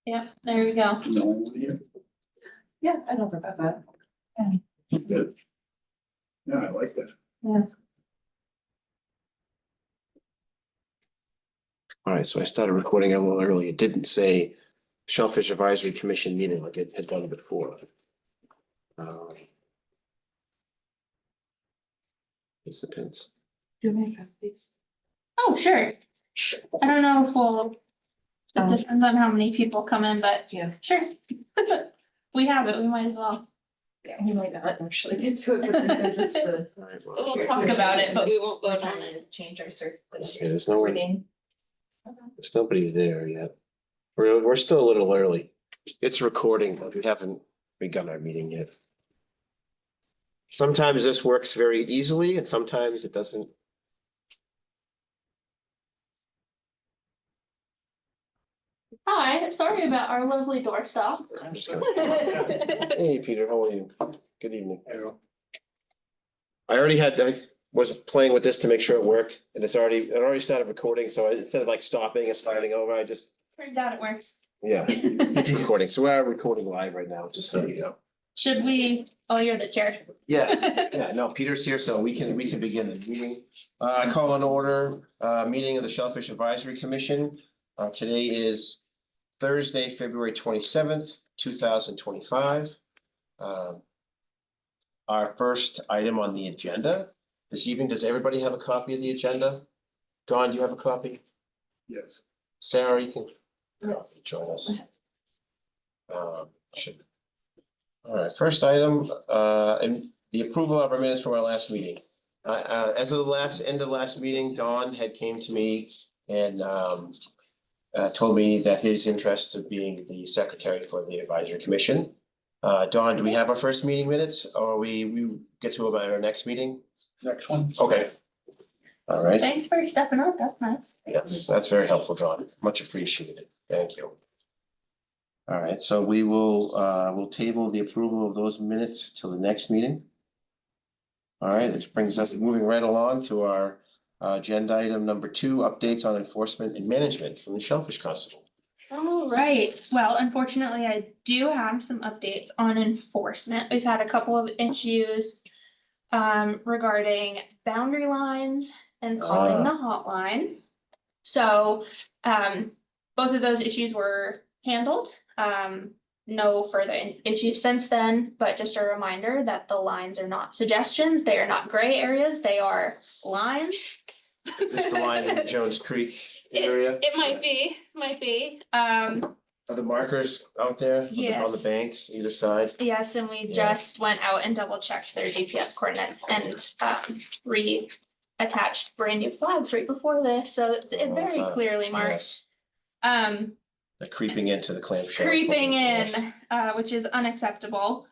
Yeah, there we go. Yeah, I don't forget that. Good. Yeah, I like that. Yeah. All right, so I started recording a little early. It didn't say Shellfish Advisory Commission meeting like it had done before. Participants. Do you make these? Oh, sure. I don't know if we'll, it depends on how many people come in, but Yeah. sure. We have it, we might as well. Yeah, we might not actually get to it, but they're just the. All right, well, We'll talk about it, but we won't vote on it. Change our okay, circulation. there's no one, Wording. there's nobody there yet. We're still a little early. It's recording, but we haven't begun our meeting yet. Sometimes this works very easily and sometimes it doesn't. Hi, sorry about our lovely doorstop. I'm just gonna. Hey, Peter, how are you? Good evening. I was playing with this to make sure it worked and it already started recording. So instead of like stopping and starting over, I just, Turns out it works. yeah, it's recording. So we are recording live right now, just so you know. Should we, oh, you're the chair. Yeah, yeah, no, Peter's here, so we can begin the meeting. I call an order, meeting of the Shellfish Advisory Commission. Today is Thursday, February 27th, 2025. Our first item on the agenda this evening, does everybody have a copy of the agenda? Dawn, do you have a copy? Yes. Sarah, you can Yes. join us. Should. All right, first item, and the approval of our minutes from our last meeting. As of the end of last meeting, Dawn had came to me and told me that his interest of being the secretary for the advisory commission. Dawn, do we have our first meeting minutes or we get to about our next meeting? Next one. Okay. All right. Thanks for stepping up, that's nice. Yes, that's very helpful, Dawn. Much appreciated. Thank you. All right, so we'll table the approval of those minutes till the next meeting. All right, which brings us moving right along to our agenda item number 2, updates on enforcement and management from the Shellfish Constable. All right, well, unfortunately, I do have some updates on enforcement. We've had a couple of issues regarding boundary lines and calling the hotline. So both of those issues were handled. No further issues since then, but just a reminder that the lines are not suggestions. They are not gray areas. They are lines. Just the line in Jones Creek area. It might be. Are the markers out there on Yes. the banks either side? Yes, and we Yeah. just went out and double checked their GPS coordinates and reattached brand new flags right before this, so it's very clearly marked. Yes. Um, They're creeping into the clamshell. creeping in, Yes. which is unacceptable.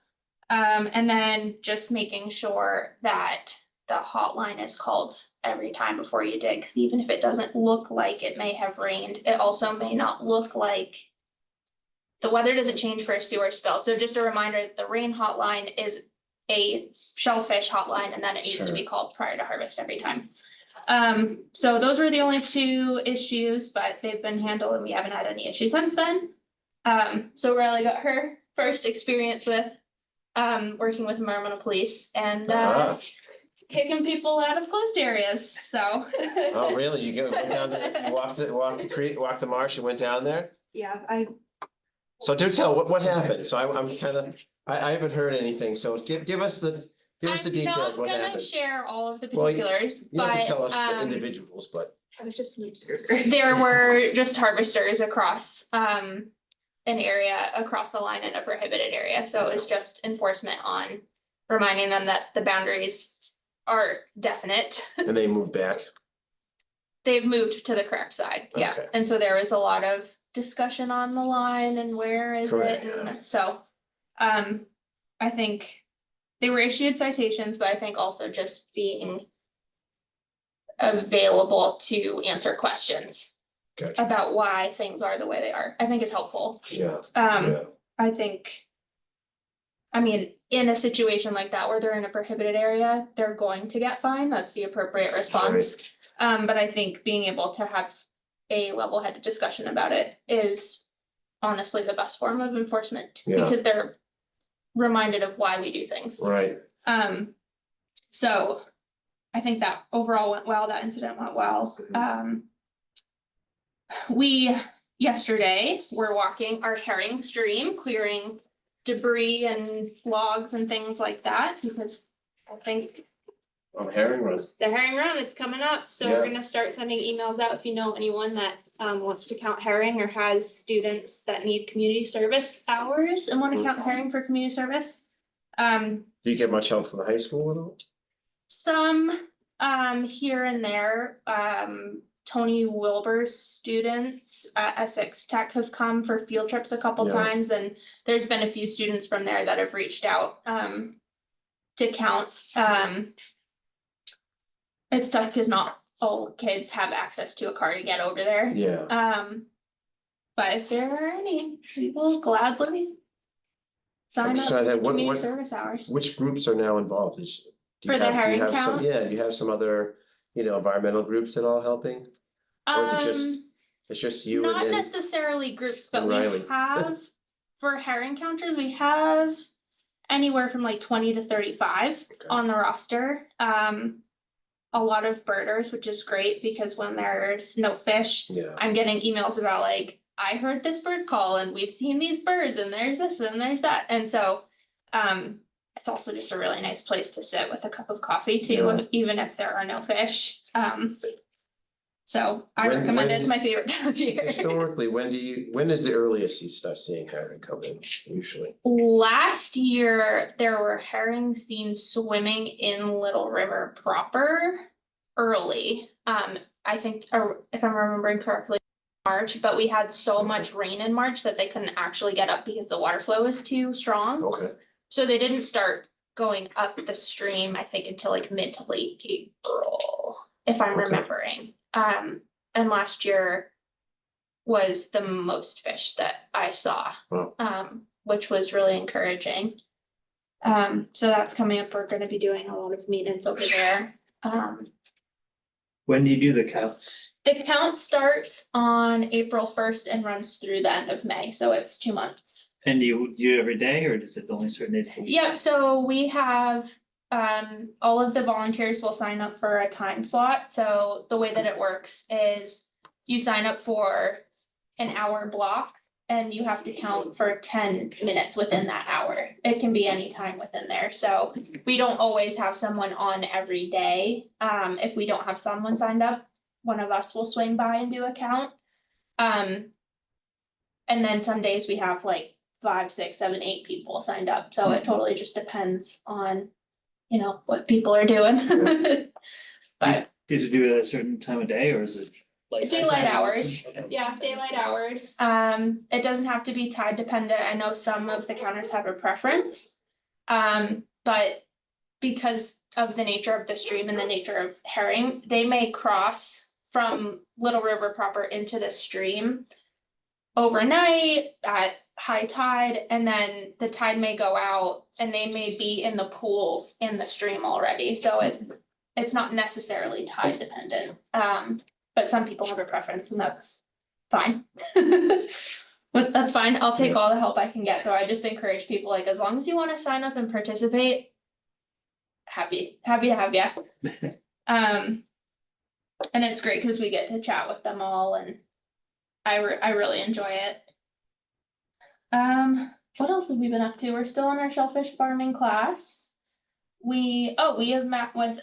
And then just making sure that the hotline is called every time before you dig, because even if it doesn't look like it may have rained, it also may not look like the weather doesn't change for a sewer spill. So just a reminder that the rain hotline is a shellfish hotline and that it needs to be called prior to harvest every time. So those were the only 2 issues, but they've been handled and we haven't had any issues since then. So Riley got her first experience with working with Marmona Police and kicking people out of closed areas, so. Oh, really? Went down there, you walked the creek, walked the marsh and went down there? Yeah, So do tell, what happened? So I'm kind of, I haven't heard anything, so give us the details, what I'm not gonna happened. share all of the Well, particulars, You don't have but to tell us the individuals, but I was just. there were just harvesters across an area across the line in a prohibited area, so it was just enforcement on reminding them that the boundaries are definite. and they moved back. They've moved to the correct side, yeah, Okay. and so there was a lot of discussion on the line and where is Correct, it, and so. I think they were issued citations, but I think also just being available to answer questions Gotcha. about why things are the way they are, I think is helpful. Yeah, Um, yeah, I think. I mean, in a situation like that where they're in a prohibited area, they're going to get fined, that's the appropriate response. But I think being able to have a level-headed discussion about it is honestly the best form of enforcement. Yeah. Because they're reminded of why we do things. Right, So I think that overall went well, that incident went well. We, yesterday, were walking our herring stream, clearing debris and logs and things like that, because I think on Herring Run. the herring run, it's coming up, so we're Yeah. gonna start sending emails out if you know anyone that wants to count herring or has students that need community service hours and wanna count herring for community service. Do you get much help from the high school at all? Some here and there, Tony Wilbur's students at Essex Tech have come for field trips a couple Yeah. times, and there's been a few students from there that have reached out to count. It's tough because not all kids have access to a car to get over there. Yeah, But if there are any, we will gladly sign up So for that- what- community what- service hours. which groups are now involved? Do you For the have- do you herring have some- count? Yeah, do you have some other, environmental groups at all helping? Or is it just, it's just you and Not then? necessarily groups, but and we Riley. have, for herring counters, we have anywhere from like 20 to 35 Okay. on the roster. A lot of birders, which is great because when there's no fish, Yeah, I'm getting emails about like, I heard this bird call and we've seen these birds and there's this and there's that. And so, it's also just a really nice place to sit with a cup of coffee too, Yeah. even if there are no fish. So I When- recommend it. when- It's my favorite time of year. historically, when is the earliest you start seeing herring come in usually? Last year, there were herring seen swimming in Little River proper early. I think, or if I'm remembering correctly, March, but we had so Okay. much rain in March that they couldn't actually get up because the water flow was too strong. Okay, So they didn't start going up the stream, I think, until like mid to late April, if I'm Okay. remembering. And last year was the most fish that I saw. Wow. Which was really encouraging. So that's coming up. We're gonna be doing a lot of maintenance over there. When do you do the counts? The count starts on April 1st and runs through the end of May, so it's 2 months. And do you do it every day or is it only certain days? of the week? Yep, so we have, all of the volunteers will sign up for a time slot, so the way that it works is you sign up for an hour block and you have to count for 10 minutes within that hour. It can be any time within there, so we don't always have someone on every day. If we don't have someone signed up, one of us will swing by and do a count. And then some days we have like 5, 6, 7, 8 people signed up, so it totally just depends on, what people are doing. But Did you do it at a certain time of day or is it like? Daylight nighttime? hours. Okay. yeah, daylight hours, it doesn't have to be tide dependent, I know some of the counters have a preference. But because of the nature of the stream and the nature of herring, they may cross from Little River proper into the stream overnight at high tide, and then the tide may go out and they may be in the pools in the stream already, so it's not necessarily tide dependent. But some people have a preference and that's fine. But that's fine, I'll take all the help I can get, so I just encourage people, like, as long as you wanna sign up and participate. Happy to have ya. And it's great because we get to chat with them all and I really enjoy it. What else have we been up to? We're still in our shellfish farming class. We have met with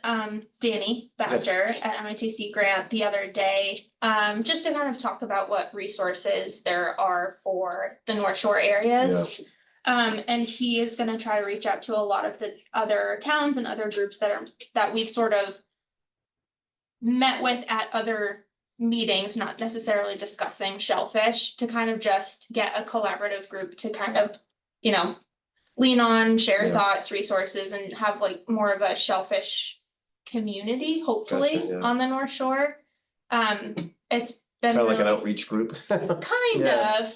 Danny Badger at MITC Grant the other day, just to kind of talk about what resources there are for the North Shore areas. And he is gonna try to reach out to a lot of the other towns and other groups that we've sort of met with at other meetings, not necessarily discussing shellfish, to kind of just get a collaborative group to kind of, lean on, share Yeah. thoughts, resources, and have like more of a shellfish community, hopefully, Gotcha, yeah. on the North Shore. It's been kind of like an really- outreach group. kind Yeah. of,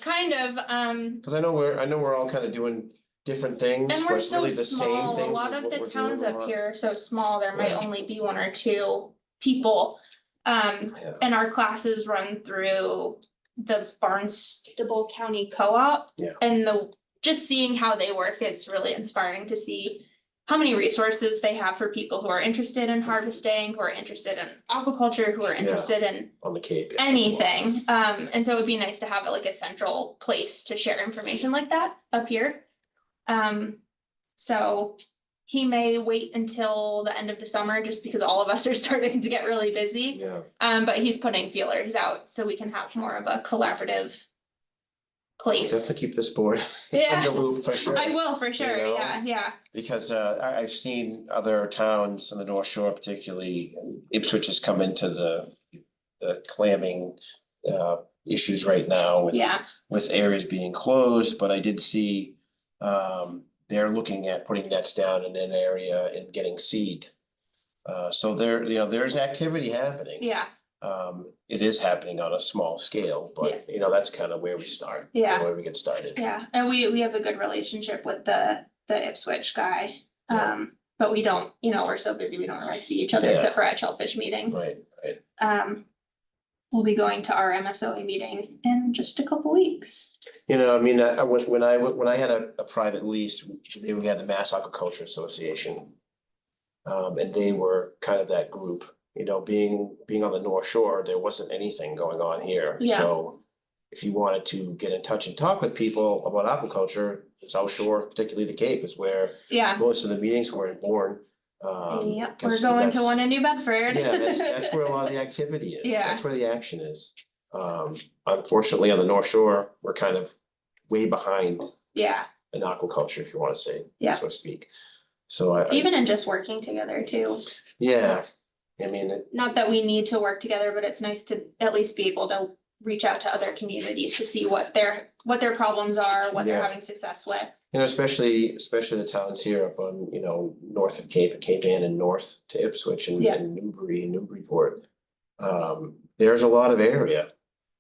Cause I know we're all kind of doing different things, and but we're it's so really the same small, a things. lot as of what the we're doing towns a up lot. here are so small, there might Yeah. only be 1 or 2 people. Yeah. And our classes run through the Barnstable County Co-op. Yeah. And just seeing how they work, it's really inspiring to see how many resources they have for people who are interested in harvesting, who are interested in aquaculture, who are interested in On the Cape. yeah, that's a lot. anything. And so it would be nice to have like a central place to share information like that up here. So he may wait until the end of the summer just because all of us are starting to get really busy. Yeah, But he's putting feelers out so we can have more of a collaborative place. definitely keep this board in Yeah. the loop for sure. I will for sure, know? yeah. Because I've seen other towns on the North Shore, particularly Ipswich has come into the clamming issues right now with areas being closed, but I did see they're looking at putting nets down in an area and getting seed. So there's activity happening. Yeah, It is happening on a small scale, but that's kind of where we start. Yeah. Where we get started. yeah, and we have a good relationship with the Ipswich guy. But we don't, we're so busy, we don't really see each other Yeah. except for at Shellfish meetings. Right. We'll be going to our MSOA meeting in just a couple weeks. I mean, when I had a private lease, we had the Mass Aquaculture Association. And they were kind of that group, being on the North Shore, there wasn't anything going on here. Yeah. So if you wanted to get in touch and talk with people about aquaculture, South Shore, particularly the Cape, is where Yeah, most of the meetings were born. we're 'cause going to that's- one in New Bedford. Yeah, that's where a lot of the activity is. Yeah. That's where the action is. Unfortunately, on the North Shore, we're kind of way behind Yeah, in aquaculture, if you want to say, Yeah. so to speak. So I, even in just working together too. yeah, I mean, Not that we need to work together, but it's nice to at least be able to reach out to other communities to see what their problems are, what they're Yeah. having success with. especially the towns here up on, north of Cape Ann and north to Ipswich and Yeah. and Newbury and Newburyport. There's a lot of area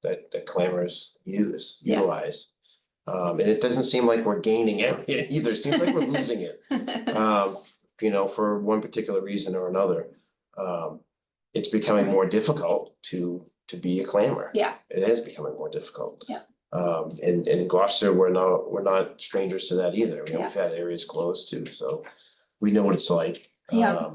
that clammers Yeah. utilize. And it doesn't seem like we're gaining area either. It seems like we're losing it. For one particular reason or another. It's becoming more difficult to be a clammer. Yeah. It is becoming more difficult. Yeah. And in Gloucester, we're not strangers to that either. Yeah. We've had areas closed too, so we know what it's like. Yeah.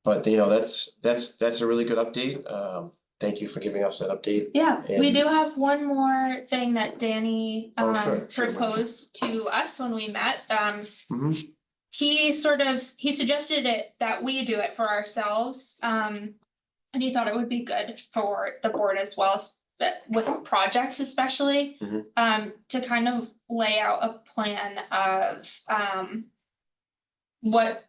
But that's a really good update. Thank you for giving us that update. Yeah, we And- do have one more thing that Danny Oh, sure. proposed to us when we met. Mhm. He suggested it that we do it for ourselves. And he thought it would be good for the board as well, but with projects especially. Mhm. To kind of lay out a plan of what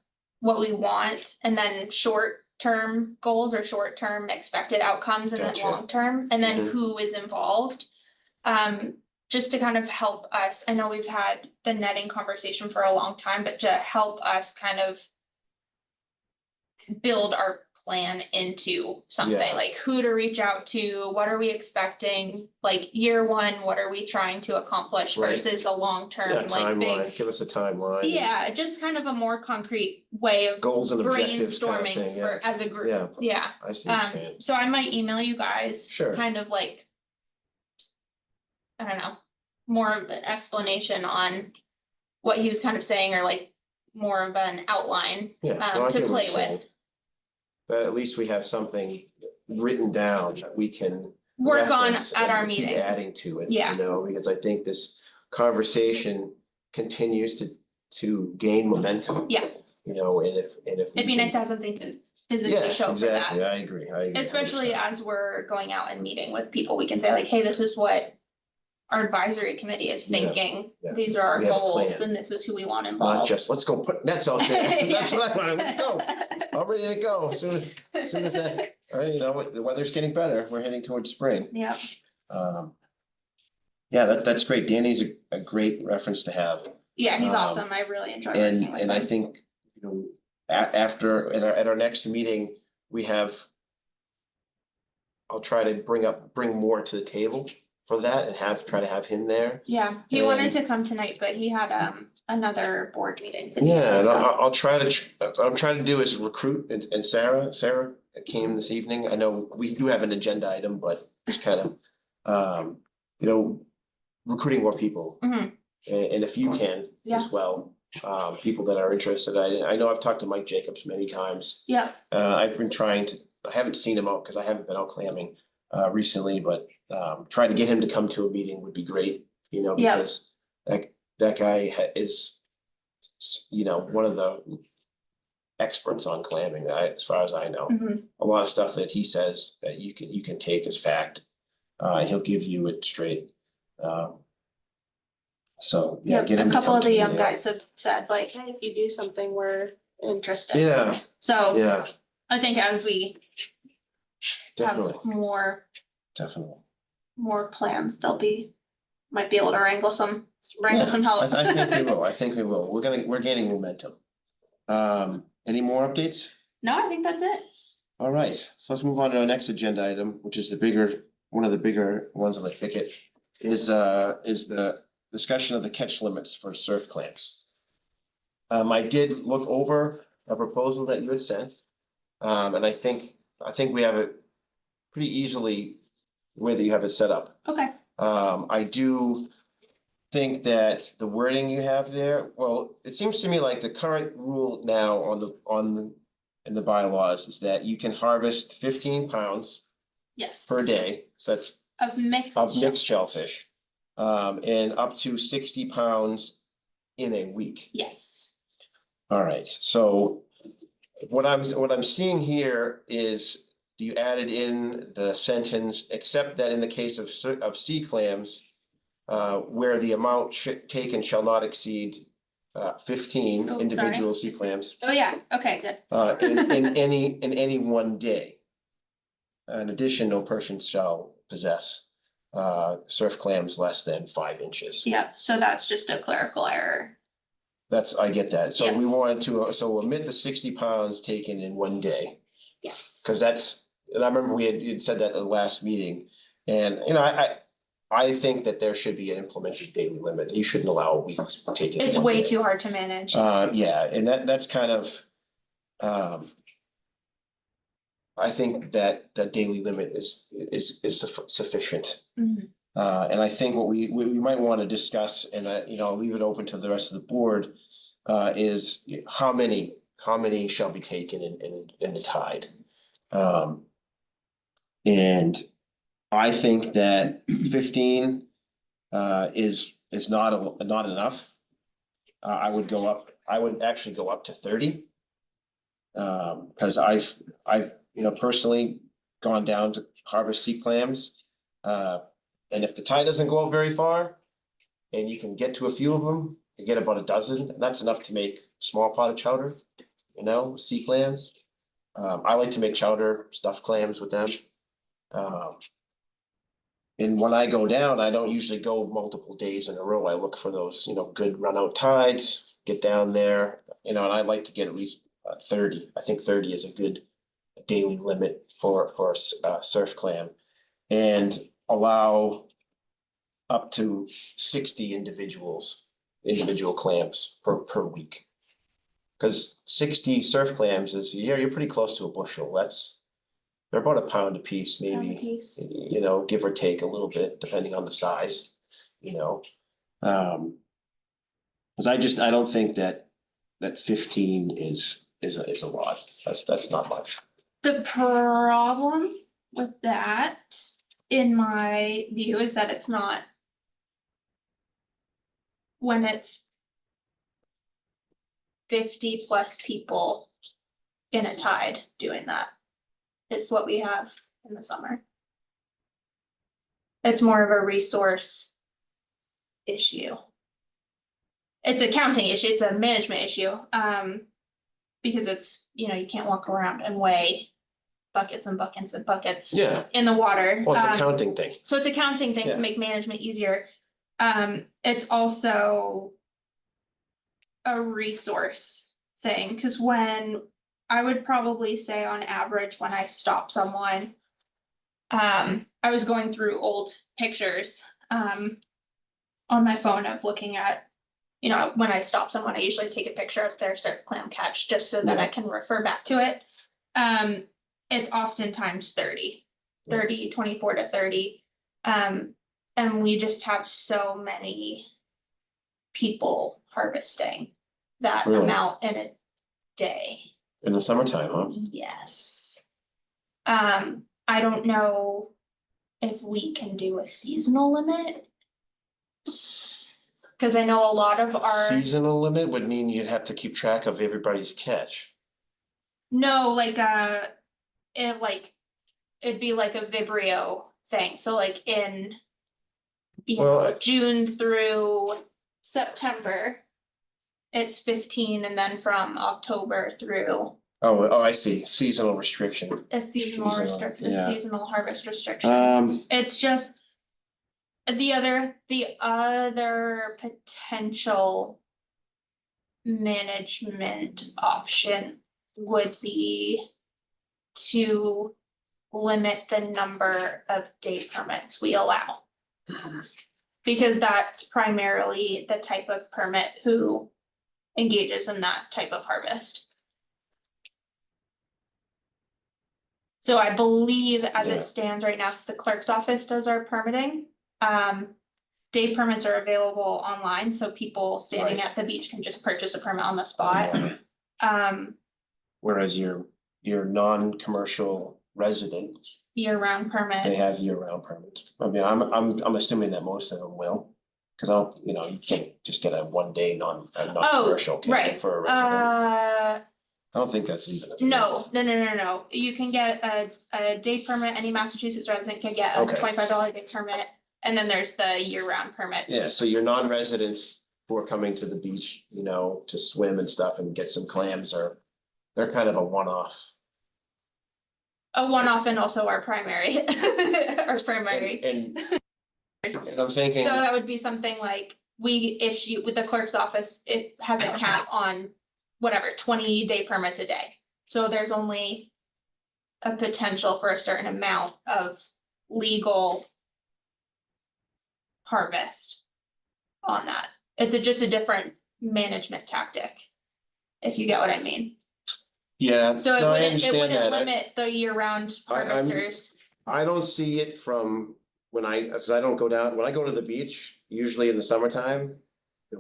we want, and then short-term goals or short-term expected outcomes, and then Gotcha. long-term, and then Mhm. who is involved. Just to kind of help us, I know we've had the netting conversation for a long time, but to help us kind of build our plan into something, Yeah. like who to reach out to, what are we expecting, like year one, what are we trying to accomplish Right. versus a long-term, Yeah, like big. timeline, give us a timeline. Yeah, just kind of a more concrete way of Goals and objectives kind of brainstorming thing, yeah. as a group. Yeah. Yeah, I see what you're saying. so I might email you guys. Sure. Kind of like, I don't know, more of an explanation on what he was kind of saying, or like more of an outline Yeah. no, I to get what play you're saying. with. That at least we have something written down that we can. Work on reference at and our keep meetings. Adding to it. Yeah. Because I think this conversation continues to gain momentum. Yeah. And if. It'd be nice to have something to physically Yes, show for that. exactly, I agree. Especially as we're going out and meeting with people, we can say like, hey, this is what our advisory committee is Yeah, thinking. yeah. These are our We have a goals, plan. and this is who we want Not involved. just, let's go put nets out there. That's what I want. Let's go. I'm ready to go. As soon as that, the weather's getting better, we're heading towards spring. Yeah, Yeah, that's great. Danny's a great reference to have. yeah, he's Um, awesome. I really enjoy And working with I him. think, after, at our next meeting, we have. I'll try to bring more to the table for that and try to have him there. Yeah, he wanted and- to come tonight, but he had another board meeting to do. Yeah, and so- I'll try to, what I'm trying to do is recruit and Sarah came this evening. I know we do have an agenda item, but just kind of you know, recruiting more people. Mhm. And if you can Yeah. as well, people that are interested. I know I've talked to Mike Jacobs many times. Yeah, I've been trying to, I haven't seen him out because I haven't been out clamming recently, but trying to get him to come to a meeting would be great, you know, Yeah. because that guy is, you know, one of the experts on clamming, as far as I know. mhm. A lot of stuff that he says that you can take as fact. He'll give you it straight. So, yeah, Yep, get him a to couple come of to the a young meeting. guys have said like, hey, if you do something, we're interested. Yeah, So yeah, I think as we have definitely, more definitely. plans, might be able to wrangle some Yeah, help. I think we will, I think we will. We're gaining momentum. Any more updates? No, I think that's it. All right, so let's move on to our next agenda item, which is one of the bigger ones on the ticket. Is the discussion of the catch limits for surf clams. I did look over a proposal that you had sent. And I think we have it pretty easily the way that you have it set up. Okay, I do think that the wording you have there, well, it seems to me like the current rule now in the bylaws is that you can harvest 15 pounds yes. per day. So that's Of mixed. of mixed shellfish. And up to 60 pounds in a week. Yes, All right, so what I'm seeing here is you added in the sentence, except that in the case of sea clams, where the amount taken shall not exceed 15 Oh, individual sorry. sea clams oh yeah, okay, good. in any one day. In addition, no person shall possess surf clams less than 5 inches. Yeah, so that's just a clerical error. I get that. So Yeah. we wanted to, so omit the 60 pounds taken in one day. Yes. Cause and I remember you'd said that at the last meeting, and you know, I think that there should be an implemented daily limit. You shouldn't allow a week's taken. It's one way day. too hard to manage. Yeah, and that's kind of, I think that daily limit is sufficient. Mhm. And I think what we might want to discuss, and you know, I'll leave it open to the rest of the board, is how many shall be taken in the tide. And I think that 15 is not enough. I would actually go up to 30. Because I've you know, personally gone down to harvest sea clams. And if the tide doesn't go out very far and you can get to a few of them, you get about a dozen, and that's enough to make small pot of chowder, you know, sea clams. I like to make chowder, stuffed clams with them. And when I go down, I don't usually go multiple days in a row. I look for those, you know, good run out tides, get down there, you know, and I like to get at least 30. I think 30 is a good daily limit for surf clam, and allow up to 60 individual clams per week. Because 60 surf clams is, you're pretty close to a bushel. They're about a pound a piece, maybe, you know, give or take a little bit, depending on the size, you know. Because I don't think that 15 is a lot. That's not much. The problem with that, in my view, is that it's not. When it's 50 plus people in a tide doing that, is what we have in the summer. It's more of a resource issue. It's a counting issue, it's a management issue, because it's, you know, you can't walk around and weigh buckets and buckets and buckets. Yeah. In the water. Well, it's a counting thing. So it's a counting thing Yeah. to make management easier. It's also a resource thing, because when I would probably say on average when I stop someone, I was going through old pictures on my phone of looking at, you know, when I stop someone, I usually take a picture of their surf clam catch just so that I can refer back to it. It's oftentimes 30, 24 to 30. And we just have so many people harvesting that Really? amount in a day. In the summertime, huh? Yes. I don't know if we can do a seasonal limit. Cause I know a lot of our, Seasonal limit would mean you'd have to keep track of everybody's catch. no, like, it'd be like a Vibrio thing, so like in. You Well, know, June through September. It's 15, and then from October through Oh, I see, seasonal restriction. a seasonal Seasonal, restriction, a yeah. seasonal harvest restriction. It's just. The other potential. Management option would be. To limit the number of day permits we allow. Because that's primarily the type of permit who engages in that type of harvest. So I believe as Yeah. it stands right now, it's the clerk's office does our permitting. Day permits are available online, so people standing Right. at the beach can just purchase a permit on the spot. Yeah. Whereas your non-commercial resident, Year-round permits. they have year-round permits. I mean, I'm assuming that most of them will. Cause I don't, you can't just get a one-day non-commercial can you, right. for a resident. I don't think that's even. No. You can get a day permit, any Massachusetts resident can get a Okay. $25 day permit, and then there's the year-round permits. Yeah, so your non-residents who are coming to the beach, to swim and stuff and get some clams they're kind of a one-off. A one-off and also our primary, our primary. And I'm thinking. So that would be something like, we issue with the clerk's office, it has a cap on whatever, 20-day permits a day. So there's only a potential for a certain amount of legal harvest on that. It's just a different management tactic, if you get what I mean. Yeah, So it no, I wouldn't understand that. limit the year-round harvesters. I don't see it from when I don't go down, when I go to the beach, usually in the summertime.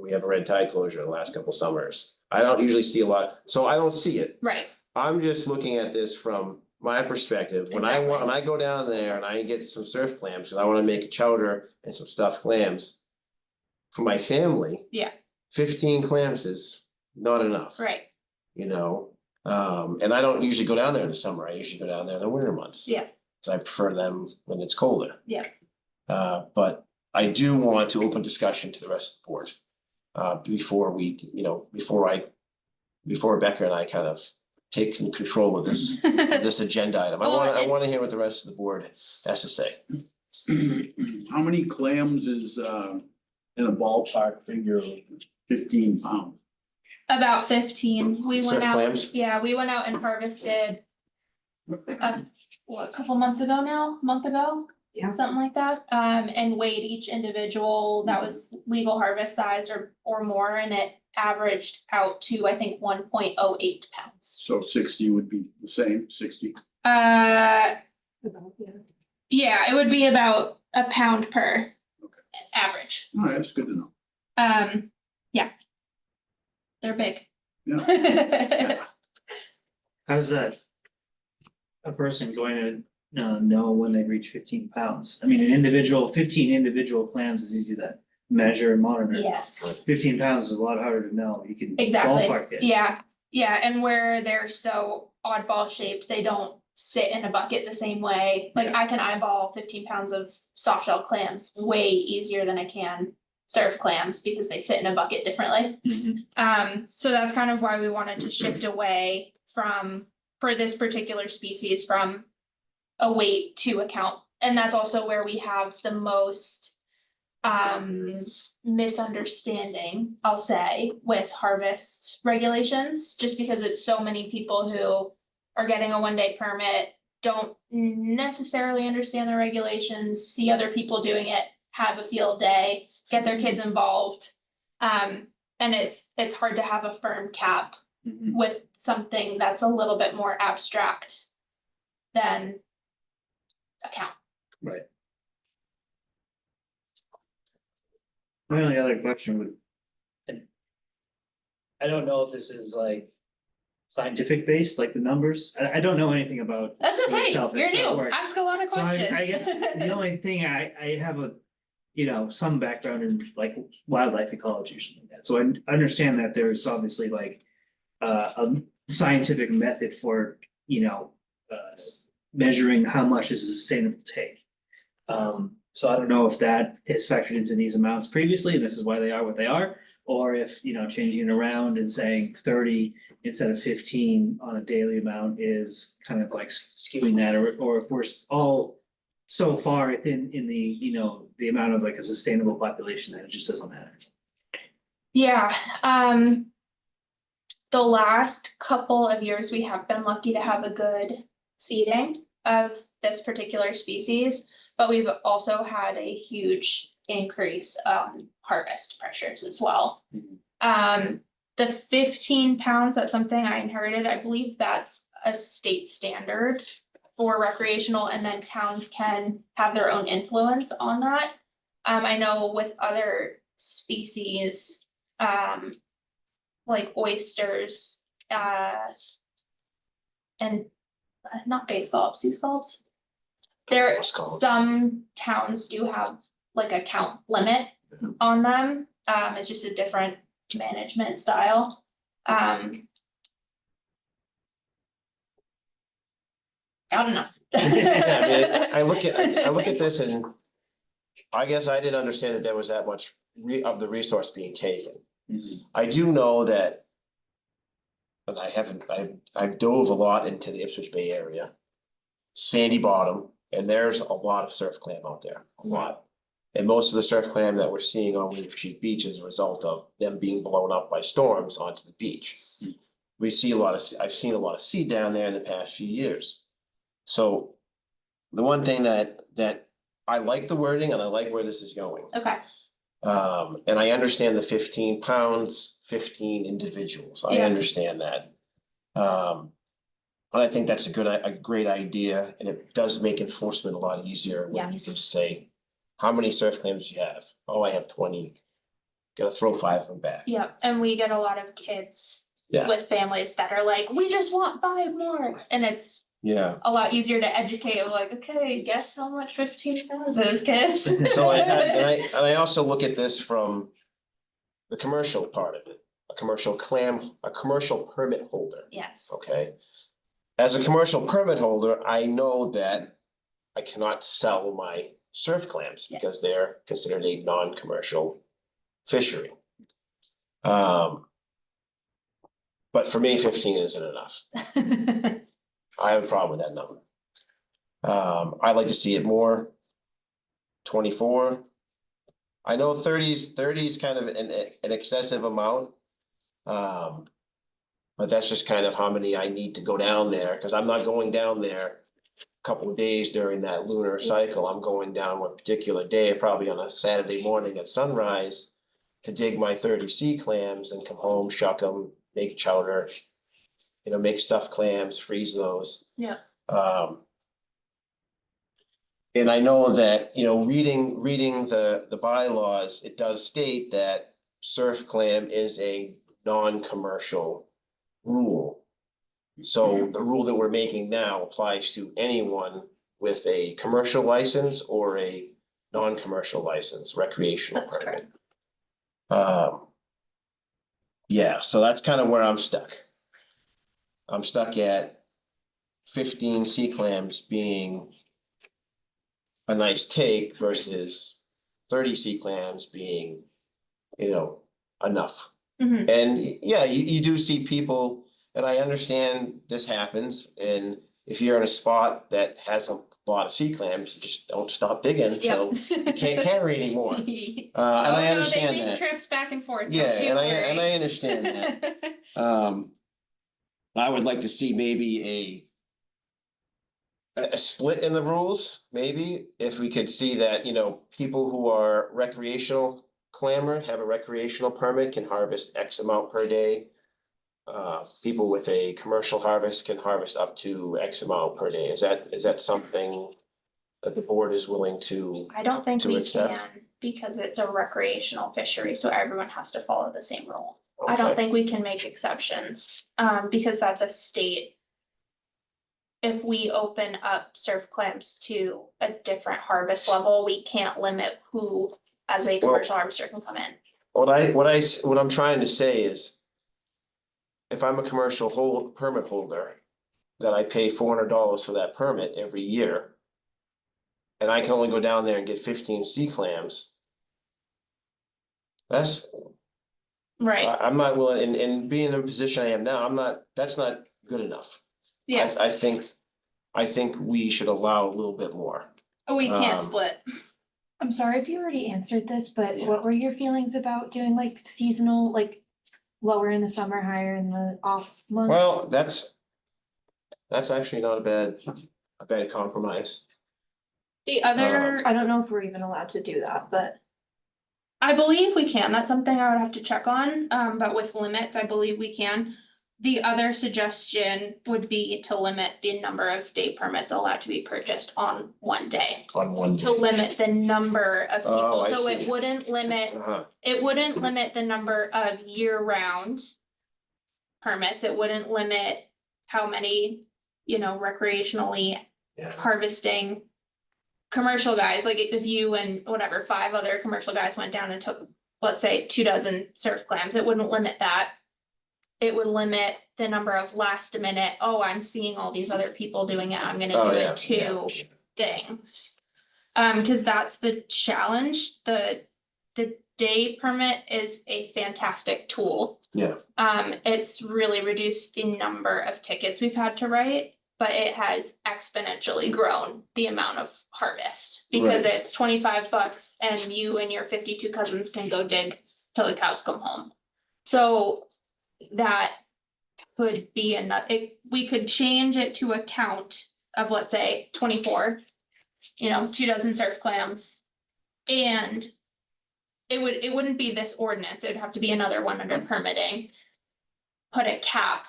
We have a red tide closure the last couple summers. I don't usually see a lot, so I don't see it. Right, I'm just looking at this from my perspective. When Exactly. when I go down there and I get some surf clams, cause I wanna make a chowder and some stuffed clams. For my family. Yeah. 15 clams is not enough. right, And I don't usually go down there in the summer. I usually go down there in the winter months. Yeah. Cause I prefer them when it's colder. Yeah. But I do want to open discussion to the rest of the board. Before we, before Becca and I kind of take some control of this agenda item. I Well, wanna it's- hear what the rest of the board has to say. How many clams is in a ballpark figure of 15 pounds? about 15, we Surf went out, clams? yeah, we went out and harvested. A couple months ago now, month ago? Yeah. Something like that, and weighed each individual that was legal harvest size or more, and it averaged out to, I think, 1.08 pounds. So 60 would be the same, 60. Yeah, it would be about a pound per average, All right, that's good to know. yeah. They're big. Yeah. How's that? A person going to know when they reach 15 pounds? I mean, 15 individual clams is easy to measure and monitor. Yes. 15 pounds is a lot harder to know. You can Exactly, ballpark it. yeah, and where they're so oddball shaped, they don't sit in a bucket the same way. Like, Yeah. I can eyeball 15 pounds of soft shell clams way easier than I can surf clams because they sit in a bucket differently. Mhm. So that's kind of why we wanted to shift away from, for this particular species, from a weight to a count. And that's also where we have the most misunderstanding, I'll say, with harvest regulations, just because it's so many people who are getting a one-day permit, don't necessarily understand the regulations, see other people doing it, have a field day, get their kids involved. And it's hard to have a firm cap Mhm. with something that's a little bit more abstract than a count. Right. My only other question would. and I don't know if this is like scientific based, like the numbers. I don't know anything about. That's okay, shellfish, you're how it new, works. ask a lot of So questions. I guess the only thing I have a, some background in like wildlife ecology or something like that. So I understand that there's obviously like a scientific method for, measuring how much is a sustainable take. So I don't know if that is factored into these amounts previously, and this is why they are what they are. Or if, changing it around and saying 30 instead of 15 on a daily amount is kind of like skewing that, or if we're all so far in the, the amount of like a sustainable population that it just doesn't matter. Yeah, the last couple of years, we have been lucky to have a good seeding of this particular species. But we've also had a huge increase harvest pressures as well. The 15 pounds, that's something I inherited. I believe that's a state standard for recreational, and then towns can have their own influence on that. I know with other species, like oysters, and not bay scallops, sea scallops. There, Scallops. some towns do have like a count limit on them, it's just a different management style. I don't know. Yeah, I look at this and I guess I didn't understand that there was that much of the resource being taken. I do know that. And I dove a lot into the Ipswich Bay area. Sandy bottom, and there's a lot of surf clam out there, a lot. And most of the surf clam that we're seeing on Weaver Sheet Beach is a result of them being blown up by storms onto the beach. I've seen a lot of seed down there in the past few years. So the one thing that I like the wording and I like where this is going. Okay, And I understand the 15 pounds, 15 individuals. I Yeah. understand that. And I think that's a great idea, and it does make enforcement a lot easier when you can Yes. just say, how many surf clams do you have? Oh, I have 20. Gotta throw 5 of them back. yeah, and we get a lot of kids Yeah, with families that are like, we just want 5 more, and it's yeah. a lot easier to educate, like, okay, guess how much 15 pounds is, kids. So and I also look at this from the commercial part of it, a commercial permit holder, Yes, okay? As a commercial permit holder, I know that I cannot sell my surf clams because Yes. they're considered a non-commercial fishery. But for me, 15 isn't enough. I have a problem with that number. I'd like to see it more. 24. I know 30 is kind of an excessive amount. But that's just kind of how many I need to go down there, because I'm not going down there a couple of days during that lunar cycle. I'm going down one particular day, probably on a Saturday morning at sunrise, to dig my 30 sea clams and come home, shuck them, make chowder, make stuffed clams, freeze those. Yeah. And I know that, reading the bylaws, it does state that surf clam is a non-commercial rule. So the rule that we're making now applies to anyone with a commercial license or a non-commercial license, recreational That's permit. Yeah, so that's kind of where I'm stuck. I'm stuck at 15 sea clams being a nice take versus 30 sea clams being, enough. Mhm. And yeah, you do see people, and I understand this happens, and if you're in a spot that has a lot of sea clams, you just don't stop digging, so you can't carry anymore. And I understand They make that. trips back and forth. Yeah, don't you and worry. I understand that. I would like to see maybe a split in the rules, maybe, if we could see that, people who are recreational clammer, have a recreational permit, can harvest X amount per day. People with a commercial harvest can harvest up to X amount per day. Is that something that the board is willing to? I don't think To we accept? can because it's a recreational fishery, so everyone has to follow the same rule. I don't Okay. think we can make exceptions, because that's a state. If we open up surf clams to a different harvest level, we can't limit who as a commercial harvester can come in. What I'm trying to say is. If I'm a commercial permit holder, that I pay $400 for that permit every year. And I can only go down there and get 15 sea clams. That's, Right, I'm not willing, and being in the position I am now, that's not good enough. yeah, I think we should allow a little bit more. we can't um, split. I'm sorry if you already answered this, but what were your feelings about doing like seasonal, like lower in the summer, higher in the off month? Well, that's actually not a bad compromise. The other, I don't know if we're even allowed to do that, but I believe we can, that's something I would have to check on, but with limits, I believe we can. The other suggestion would be to limit the number of day permits allowed to be purchased on one day. On one To day. limit the number of Oh, people, I so see. it wouldn't limit, Uh-huh. it wouldn't limit the number of year-round. Permits, it wouldn't limit how many, recreationally Yeah. harvesting. Commercial guys, like if you and whatever, 5 other commercial guys went down and took, let's say, 24 surf clams, it wouldn't limit that. It would limit the number of last minute, oh, I'm seeing all these other people doing it, I'm gonna Oh, do yeah, it too, things. Cause that's the challenge, the day permit is a fantastic tool. Yeah. It's really reduced the number of tickets we've had to write, but it has exponentially grown the amount of harvest. Because Right. it's $25 and you and your 52 cousins can go dig till the cows come home. So that could be we could change it to a count of, let's say, 24. 24 surf clams. And it wouldn't be this ordinance, it would have to be another one under permitting. Put a cap.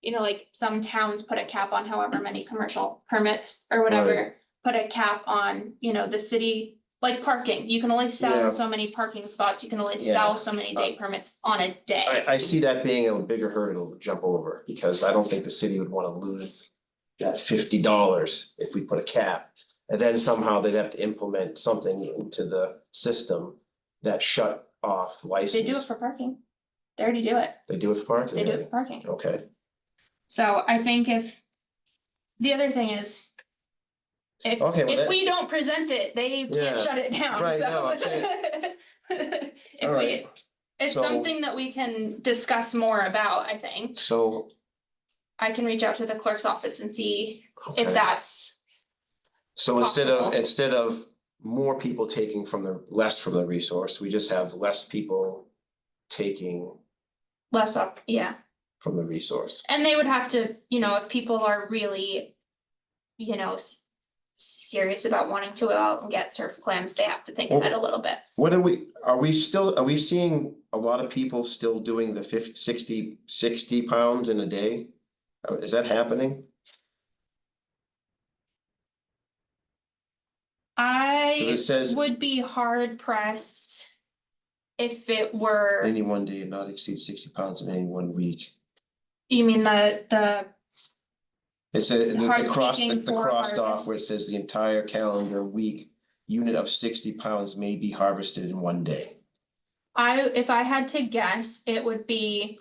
Like some towns put a cap on however many commercial permits or whatever, put a cap on, the city, like parking, you can only Yeah. sell so many parking spots, you can only sell so many day permits on a day. I see that being a bigger hurdle to jump over, because I don't think the city would wanna lose that $50 if we put a cap. And then somehow they'd have to implement something into the system that shut off They license. do it for parking, they already do it, They do it for parking? they do it for parking. Okay, So I think the other thing is. If Okay, well, we don't present it, they Yeah. can't shut it down, Right, so. no, I'm saying- If Alright. it's So- something that we can discuss more about, I think. so, I can reach out to the clerk's office and see if okay, that's, so possible. instead of more people taking less from the resource, we just have less people taking less up, yeah. from the resource. And they would have to, if people are really, serious about wanting to go out and get surf clams, they have to think of it a little bit. What are we seeing a lot of people still doing the 60 pounds in a day? Is that happening? Cause it I says would be hard pressed if it were, any one day not exceed 60 pounds in any one week. you mean the It said Hard the taking for crossed off harvest. where it says the entire calendar week unit of 60 pounds may be harvested in one day. if I had to guess, it would be.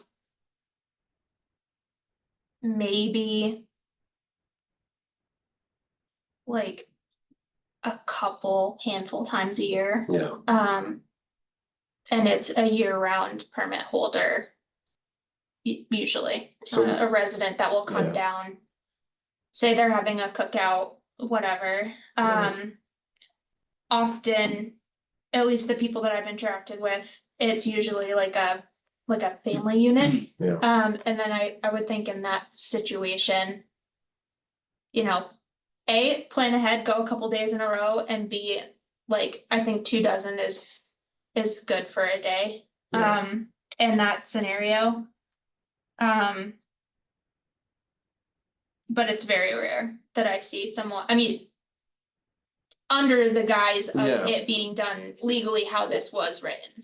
Maybe. Like. A couple handful times a year, Yeah, and it's a year-round permit holder. Usually, So- a resident that will come Yeah. down. Say they're having a cookout, whatever, Right. often, at least the people that I've interacted with, it's usually like a family unit. yeah, And then I would think in that situation. A, plan ahead, go a couple days in a row, and B, like, I think 24 is good for a day. Yeah. In that scenario. But it's very rare that I see someone, I mean. under the guise of Yeah. it being done legally how this was written.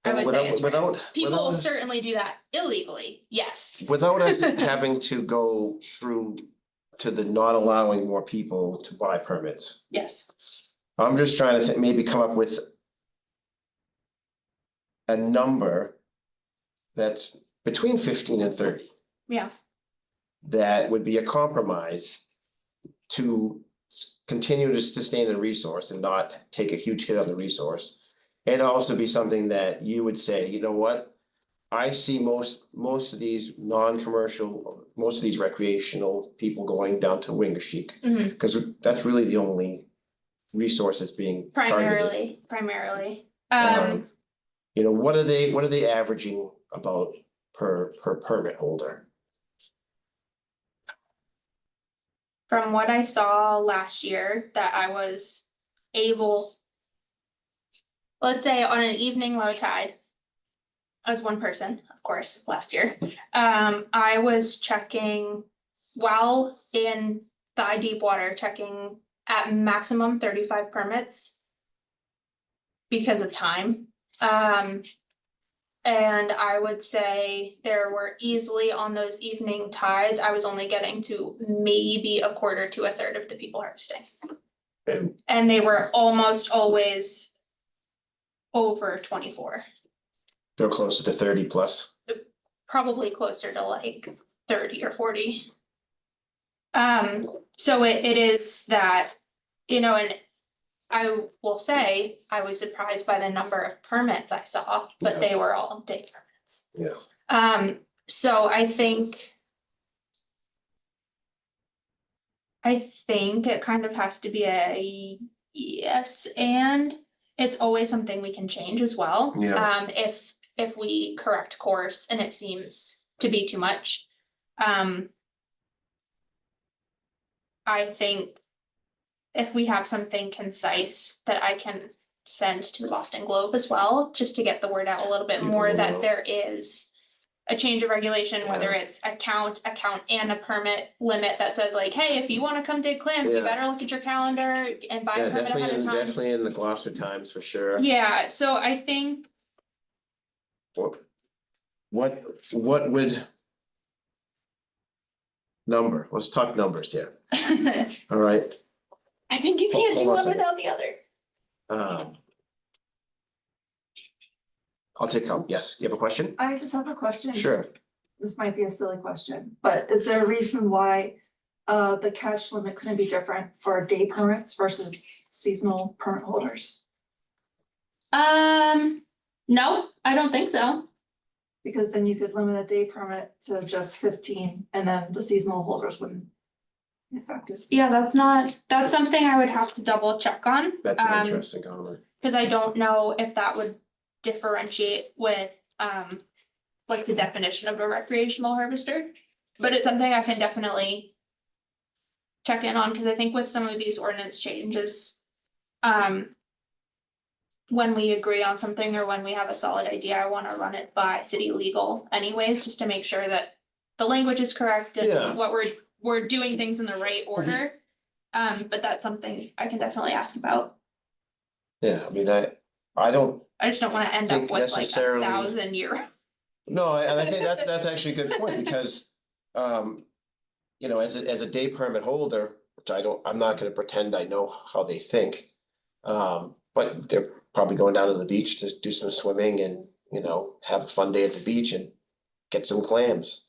I would say it's Without, written. People without will us- certainly do that illegally, yes. Without us having to go through to the not allowing more people to buy permits. Yes. I'm just trying to maybe come up with a number that's between 15 and 30. Yeah. That would be a compromise to continue to sustain the resource and not take a huge hit on the resource. And also be something that you would say, you know what? I see most of these non-commercial, most of these recreational people going down to Wingershik. Mhm. Because that's really the only resource that's being targeted. Primarily. You know, what are they averaging about per permit holder? From what I saw last year that I was able. Let's say on an evening low tide. As one person, of course, last year, I was checking while in thigh deep water, checking at maximum 35 permits. Because of time, and I would say there were easily on those evening tides, I was only getting to maybe a quarter to a third of the people harvesting. And they were almost always over 24. They're closer to 30 plus. Probably closer to like 30 or 40. So it is that, you know, and I will say, I was surprised by the number of permits I saw, but Yeah. they were all day permits. Yeah. So I think it kind of has to be a yes, and it's always something we can change as well. Yeah. If we correct course and it seems to be too much. I think if we have something concise that I can send to the Boston Globe as well, just to get the word out a little bit People more will that know. there is a change of regulation, whether Yeah. it's account and a permit limit that says like, hey, if you wanna come dig clams, you Yeah. better look at your calendar and buy Yeah, a permit ahead of time. definitely in the Gloucester Times for sure. Yeah, so I think, What would number? Let's talk numbers here. I All right. think you can't Hold do on a one second. without the other. I'll take help. Yes, you have a question? I just have a question. Sure. This might be a silly question, but is there a reason why the catch limit couldn't be different for day permits versus seasonal permit holders? No, I don't think so. Because then you could limit a day permit to just 15 and then the seasonal holders wouldn't be affected. Yeah, that's something I would have to double check on. That's an interesting comment. Cause I don't know if that would differentiate with, like the definition of a recreational harvester. But it's something I can definitely check in on, cause I think with some of these ordinance changes, when we agree on something or when we have a solid idea, I wanna run it by city legal anyways, just to make sure that the language is correct Yeah. and what we're doing things in the right order. But that's something I can definitely ask about. Yeah, I mean, I don't, I just don't wanna end up Think with like necessarily- 1,000 euro. no, and I think that's actually a good point because, you know, as a day permit holder, which I'm not gonna pretend I know how they think. But they're probably going down to the beach to do some swimming and, you know, have a fun day at the beach and get some clams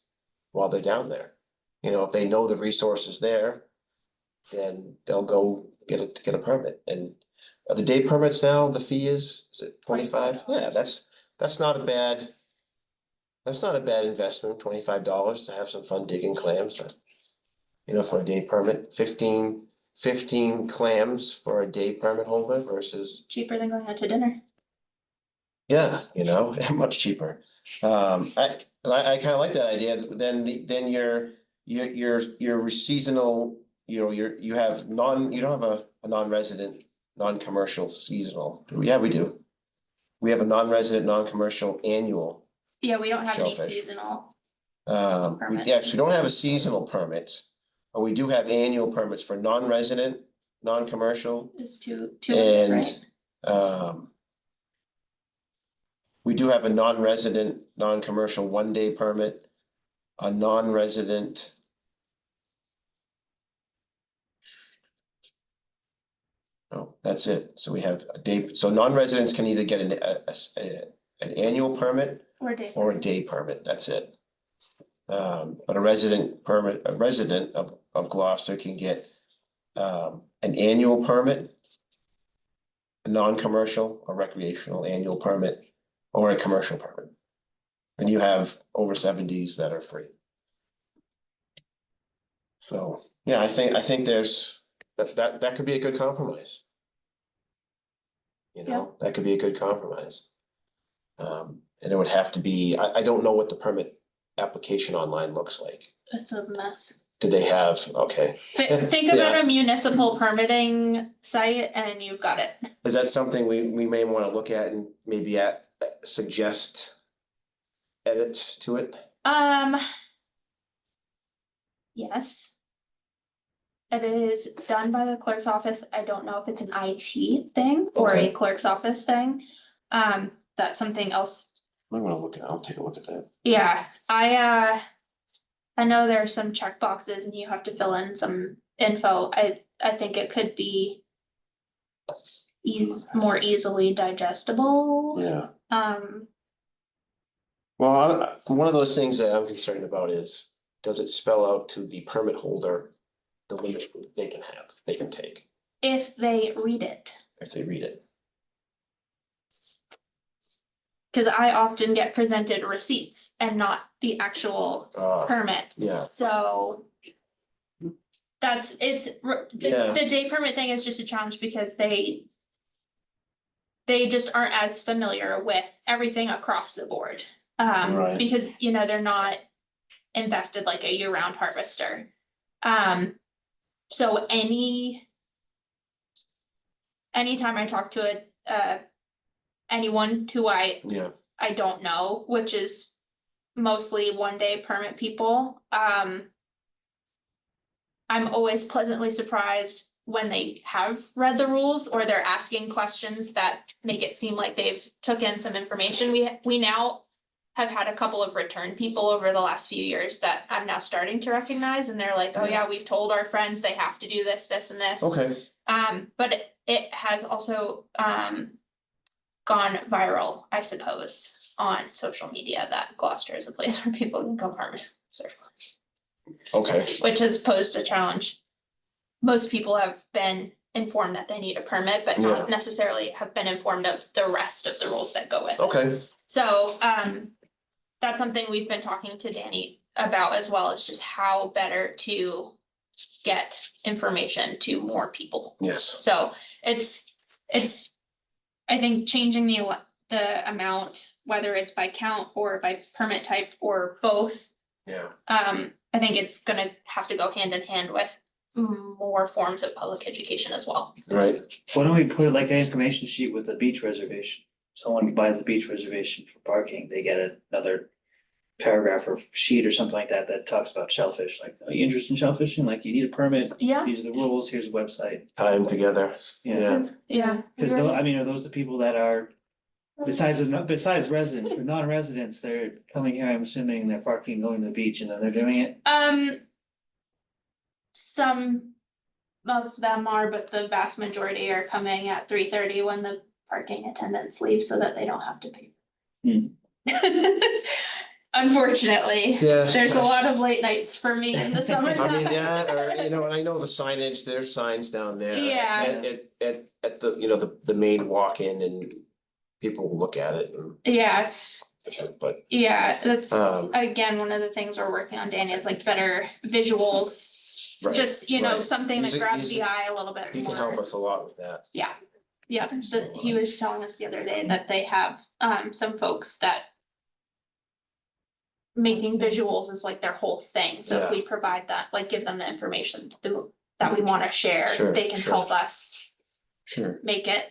while they're down there. You know, if they know the resource is there, then they'll go get a permit. And are the day permits now, the fee is it 25? Yeah, that's not a bad investment, $25 to have some fun digging clams. You know, for a day permit, 15 clams for a day permit holder versus, Cheaper than going out to dinner. yeah, you know, much cheaper. I kind of like that idea. Then your seasonal, you know, you don't have a non-resident, non-commercial seasonal. Yeah, we do. We have a non-resident, non-commercial annual. Yeah, we don't have any Shellfish. seasonal. We Permits. actually don't have a seasonal permit, but we do have annual permits for non-resident non-commercial, Is two, right? and, we do have a non-resident, non-commercial one-day permit, a non-resident. Oh, that's it. So we have a day, so non-residents can either get an annual permit Or day. or a day permit, that's it. But a resident permit, a resident of Gloucester can get an annual permit, a non-commercial or recreational annual permit, or a commercial permit. And you have over 70s that are free. So, yeah, I think there's, that could be a good compromise. You know, that could be a good compromise. And it would have to be, I don't know what the permit application online looks like. It's a mess. Do they have, okay, Think about a municipal permitting site and you've got it. is that something we may want to look at and maybe suggest edits to it? Yes. It is done by the clerk's office. I don't know if it's an IT thing or a Okay. clerk's office thing. That's something else. I'll take a look at that. Yeah, I know there are some check boxes and you have to fill in some info. I think it could be more easily digestible. Yeah, Um, well, one of those things that I'm concerned about is, does it spell out to the permit holder the limit they can take if they read it. if they read it? Cause I often get presented receipts and not the actual permits, yeah. so. Yeah. The day permit thing is just a challenge because they just aren't as familiar with everything across the board. Right. Because, they're not invested like a year-round harvester. So anytime I talk to anyone who I don't know, which is mostly one-day permit people, I'm always pleasantly surprised when they have read the rules or they're asking questions that make it seem like they've took in some information. We now have had a couple of return people over the last few years that I'm now starting to recognize, and they're like, oh yeah, we've told our friends they have to do this, this, and this. Okay, But it has also gone viral, I suppose, on social media that Gloucester is a place where people can go farmers surplus, okay, which has posed a challenge. Most people have been informed that they need a permit, but not necessarily have been informed of the rest of the rules that go with it. okay, So that's something we've been talking to Danny about as well, is just how better to get information to more people. yes, So it's, I think changing the amount, whether it's by count or by permit type or both. yeah, I think it's gonna have to go hand in hand with more forms of public education as well. right, Why don't we put like an information sheet with a beach reservation? Someone who buys a beach reservation for parking, they get another paragraph or sheet or something like that that talks about shellfish, like, are you interested in shellfishing? Like, you need a permit, Yeah, these are the rules, here's a website. tie them together, Yeah, yeah. cause are those the people that are, besides residents, or non-residents, they're coming here, I'm assuming they're parking, going to the beach, and then they're doing it? Some of them are, but the vast majority are coming at 3:30 when the parking attendants leave so that they don't have to pay. Unfortunately, yeah. there's a lot of late nights for me in the summer. I mean, yeah, or, and I know the signage, there's signs down there. Yeah. At the, the main walk-in, and people will look at it and, Yeah, but, yeah, that's again, one of the things we're working on, Danny, is like better visuals. right, Just, right. something that He's a- grabs he's the a- eye a little bit he can help more. us a lot with that. Yeah, so he was telling us the other day that they have some folks that making visuals is like their whole thing, so if we provide that, like give them the information that we wanna share, Sure, they can sure. help us Sure, make it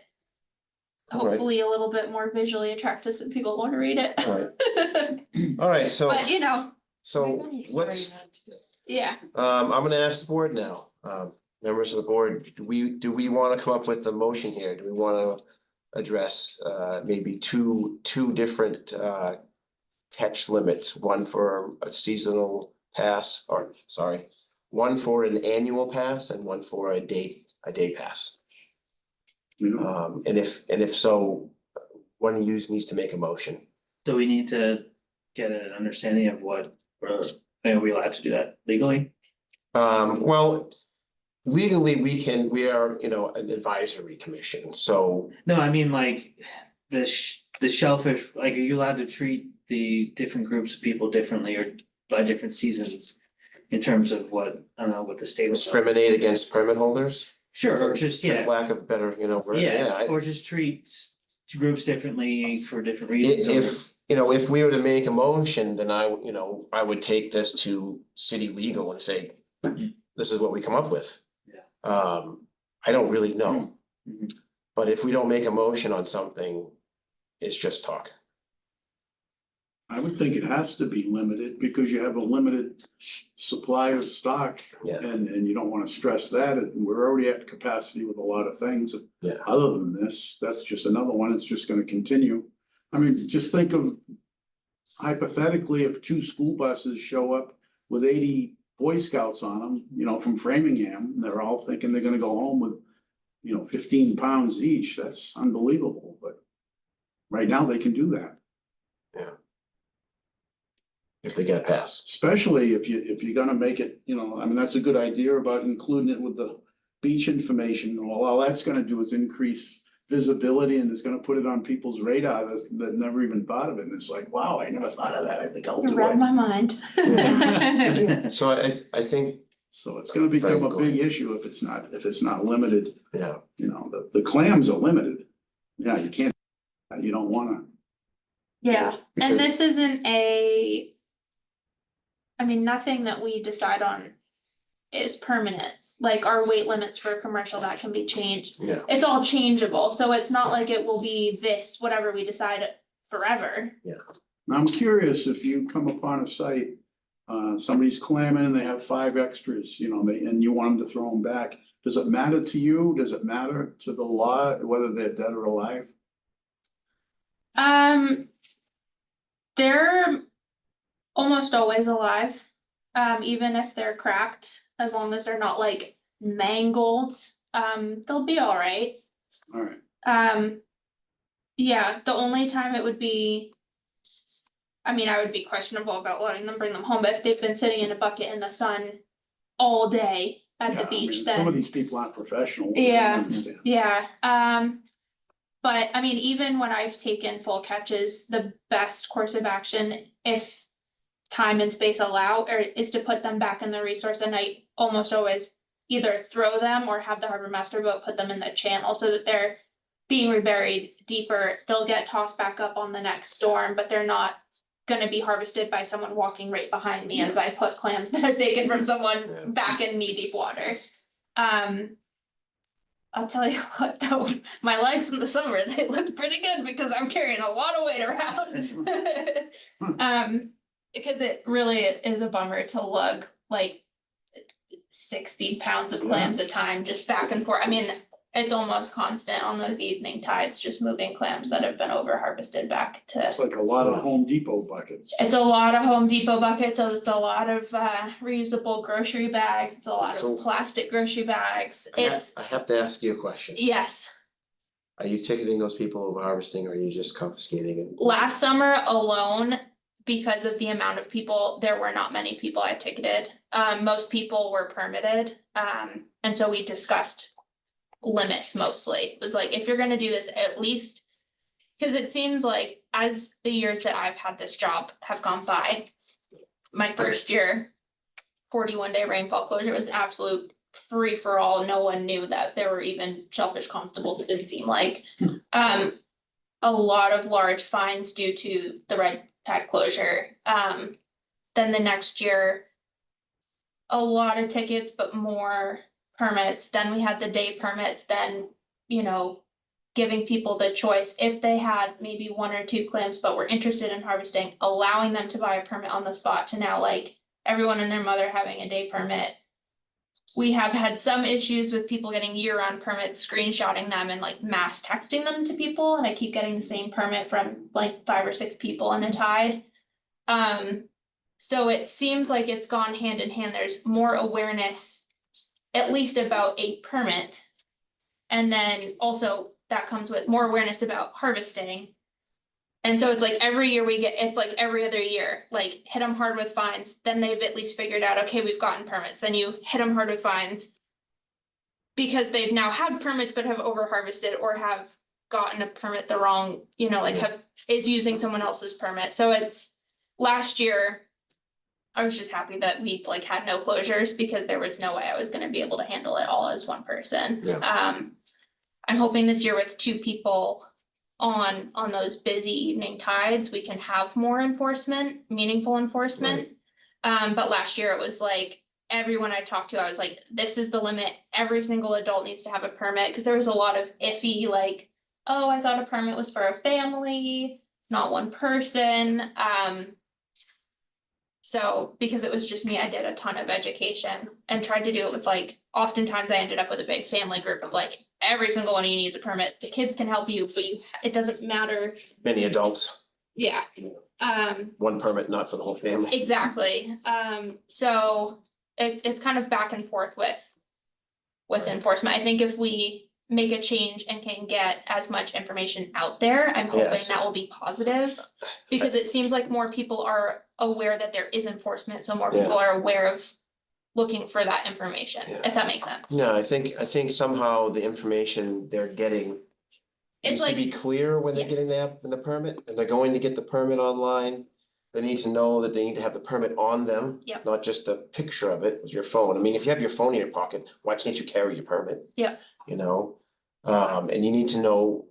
All right. hopefully a little bit more visually attractive so people wanna read it. all right, so, But so let's, yeah, I'm gonna ask the board now, members of the board, do we want to come up with the motion here? Do we want to address maybe two different catch limits, one for a seasonal pass, or sorry, one for an annual pass and one for a day pass? You know, And if so, one of you needs to make a motion. Do we need to get an understanding of what, or are we allowed to do that legally? Well, legally, we are, an advisory commission, so No, I mean like the shellfish, like are you allowed to treat the different groups of people differently or by different seasons? In terms of what, I don't know, what the state was. discriminate against permit holders. Sure, or just, For yeah, lack of better, word, yeah, or just treat groups differently for different reasons. If we were to make a motion, then I would take this to city legal and say, this is what we come up with. Yeah. I don't really know, Mhm. but if we don't make a motion on something, it's just talk. I would think it has to be limited because you have a limited supply of stock. Yeah. And you don't wanna stress that, and we're already at capacity with a lot of things. Yeah. Other than this, that's just another one, it's just gonna continue. I mean, just think of hypothetically, if 2 school buses show up with 80 Boy Scouts on them, from Framingham, and they're all thinking they're gonna go home with, 15 pounds each, that's unbelievable, but right now they can do that. If they get a pass. Especially if you're gonna make it, I mean, that's a good idea about including it with the beach information. Well, all that's gonna do is increase visibility and it's gonna put it on people's radar that never even thought of it. And it's like, wow, I never thought of that. I think I'll You do read it. my mind. So I think, So it's gonna become a Very big good. issue if it's not limited. yeah, The clams are limited. Yeah, you can't, you don't wanna. Yeah, Because- and this isn't I mean, nothing that we decide on is permanent, like our weight limits for commercial, that can be changed. yeah. It's all changeable, so it's not like it will be this, whatever we decide forever. Now, I'm curious if you come upon a site, somebody's clamming and they have 5 extras, and you want them to throw them back. Does it matter to you? Does it matter to the law whether they're dead or alive? They're almost always alive, even if they're cracked, as long as they're not like mangled, they'll be all right. All right, Yeah, the only time it would be. I mean, I would be questionable about letting them bring them home, but if they've been sitting in a bucket in the sun all day at yeah, the I mean, beach, some of then, these people aren't professionals. I don't Yeah. understand. yeah, but I mean, even when I've taken full catches, the best course of action, if time and space allow, is to put them back in the resource, and I almost always either throw them or have the harbor master boat put them in the channel so that they're being reburied deeper. They'll get tossed back up on the next storm, but they're not gonna be harvested by someone walking right behind me as I put clams that I've taken from Yeah. someone back in knee-deep water. I'll tell you what, though, my legs in the summer, they look pretty good because I'm carrying a lot of weight around. Because it really is a bummer to lug like 60 pounds of clams a time just back and forth. I mean, it's almost constant on those evening tides, just moving clams that have been over harvested back to. It's like a lot of Home Depot buckets. It's a lot of Home Depot buckets, so it's a lot of reusable grocery bags, it's a lot So- of plastic grocery bags, it's, I have to ask you a question. yes. Are you ticketing those people over harvesting or are you just confiscating it? Last summer alone, because of the amount of people, there were not many people I ticketed. Most people were permitted, and so we discussed limits mostly. It was like, if you're gonna do this, at least. Cause it seems like as the years that I've had this job have gone by, my first year, 41-day rainfall closure was absolute free for all. No one knew that there were even shellfish constables, it didn't seem like. A lot of large fines due to the red tag closure. Then the next year, a lot of tickets, but more permits. Then we had the day permits, then, giving people the choice, if they had maybe 1 or 2 clams, but were interested in harvesting, allowing them to buy a permit on the spot, to now like everyone and their mother having a day permit. we have had some issues with people getting year-round permits, screenshotting them and like mass texting them to people, and I keep getting the same permit from like 5 or 6 people in a tide. So it seems like it's gone hand in hand, there's more awareness, at least about a permit. And then also that comes with more awareness about harvesting. And so it's like every year it's like every other year, like hit them hard with fines, then they've at least figured out, okay, we've gotten permits, then you hit them hard with fines. Because they've now had permits but have over harvested or have gotten a permit the wrong, like is using someone else's permit, so it's, last year. I was just happy that we like had no closures because there was no way I was gonna be able to handle it all as one person. Yeah. I'm hoping this year with 2 people on those busy evening tides, we can have more enforcement, meaningful enforcement. But last year it was like, everyone I talked to, I was like, this is the limit, every single adult needs to have a permit, cause there was a lot of iffy, like, oh, I thought a permit was for a family, not one person, so, because it was just me, I did a ton of education and tried to do it with like, oftentimes I ended up with a big family group of like, every single one of you needs a permit, the kids can help you, but it doesn't matter, Many adults, yeah. one permit, not for the whole family. Exactly, so it's kind of back and forth with enforcement. I think if we make a change and can get as much information out there, I'm hoping Yes. that will be positive. Because it seems like more people are aware that there is enforcement, so more people are aware of looking for that information, if that makes sense. No, I think somehow the information they're getting It's needs to like, be clear when they're getting the permit, and they're going to get the permit online. They need to know that they need to have the permit on them. Yep. Not just a picture of it with your phone. I mean, if you have your phone in your pocket, why can't you carry your permit? Yep. And you need to know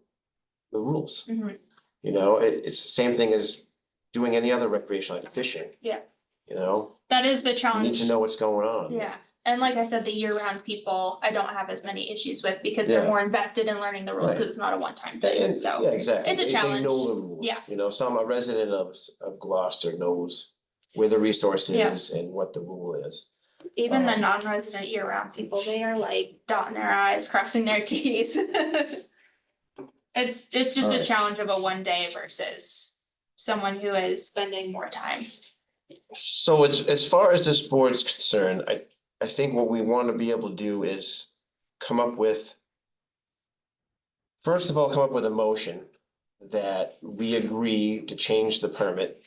the rules. mhm, It's the same thing as doing any other recreation, like fishing. Yeah. You that is the need challenge. to know what's going on. Yeah, and like I said, the year-round people, I don't have as many issues with because they're Yeah. more invested in learning the rules, Right. cause it's not a one-time thing, And, so. yeah, exactly. it's a They challenge. know the rules. Yeah. A resident of Gloucester knows where the resource Yeah. is and what the rule is. Even the non-resident year-round people, they are like dotting their i's, crossing their t's. It's just a Alright. challenge of a one day versus someone who is spending more time. So as far as this board's concerned, I think what we want to be able to do is come up with. First of all, come up with a motion that we agree to change the permit.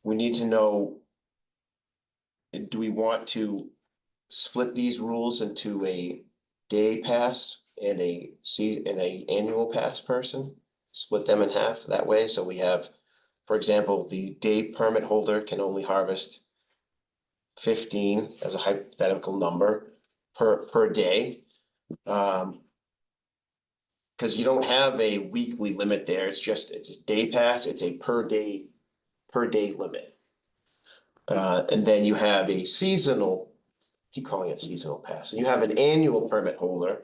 We need to know. Do we want to split these rules into a day pass and a annual pass person? Split them in half that way, so we have, for example, the day permit holder can only harvest 15 as a hypothetical number per day. Because you don't have a weekly limit there, it's a day pass, it's a per day limit. And then you have a seasonal, keep calling it seasonal pass, you have an annual permit holder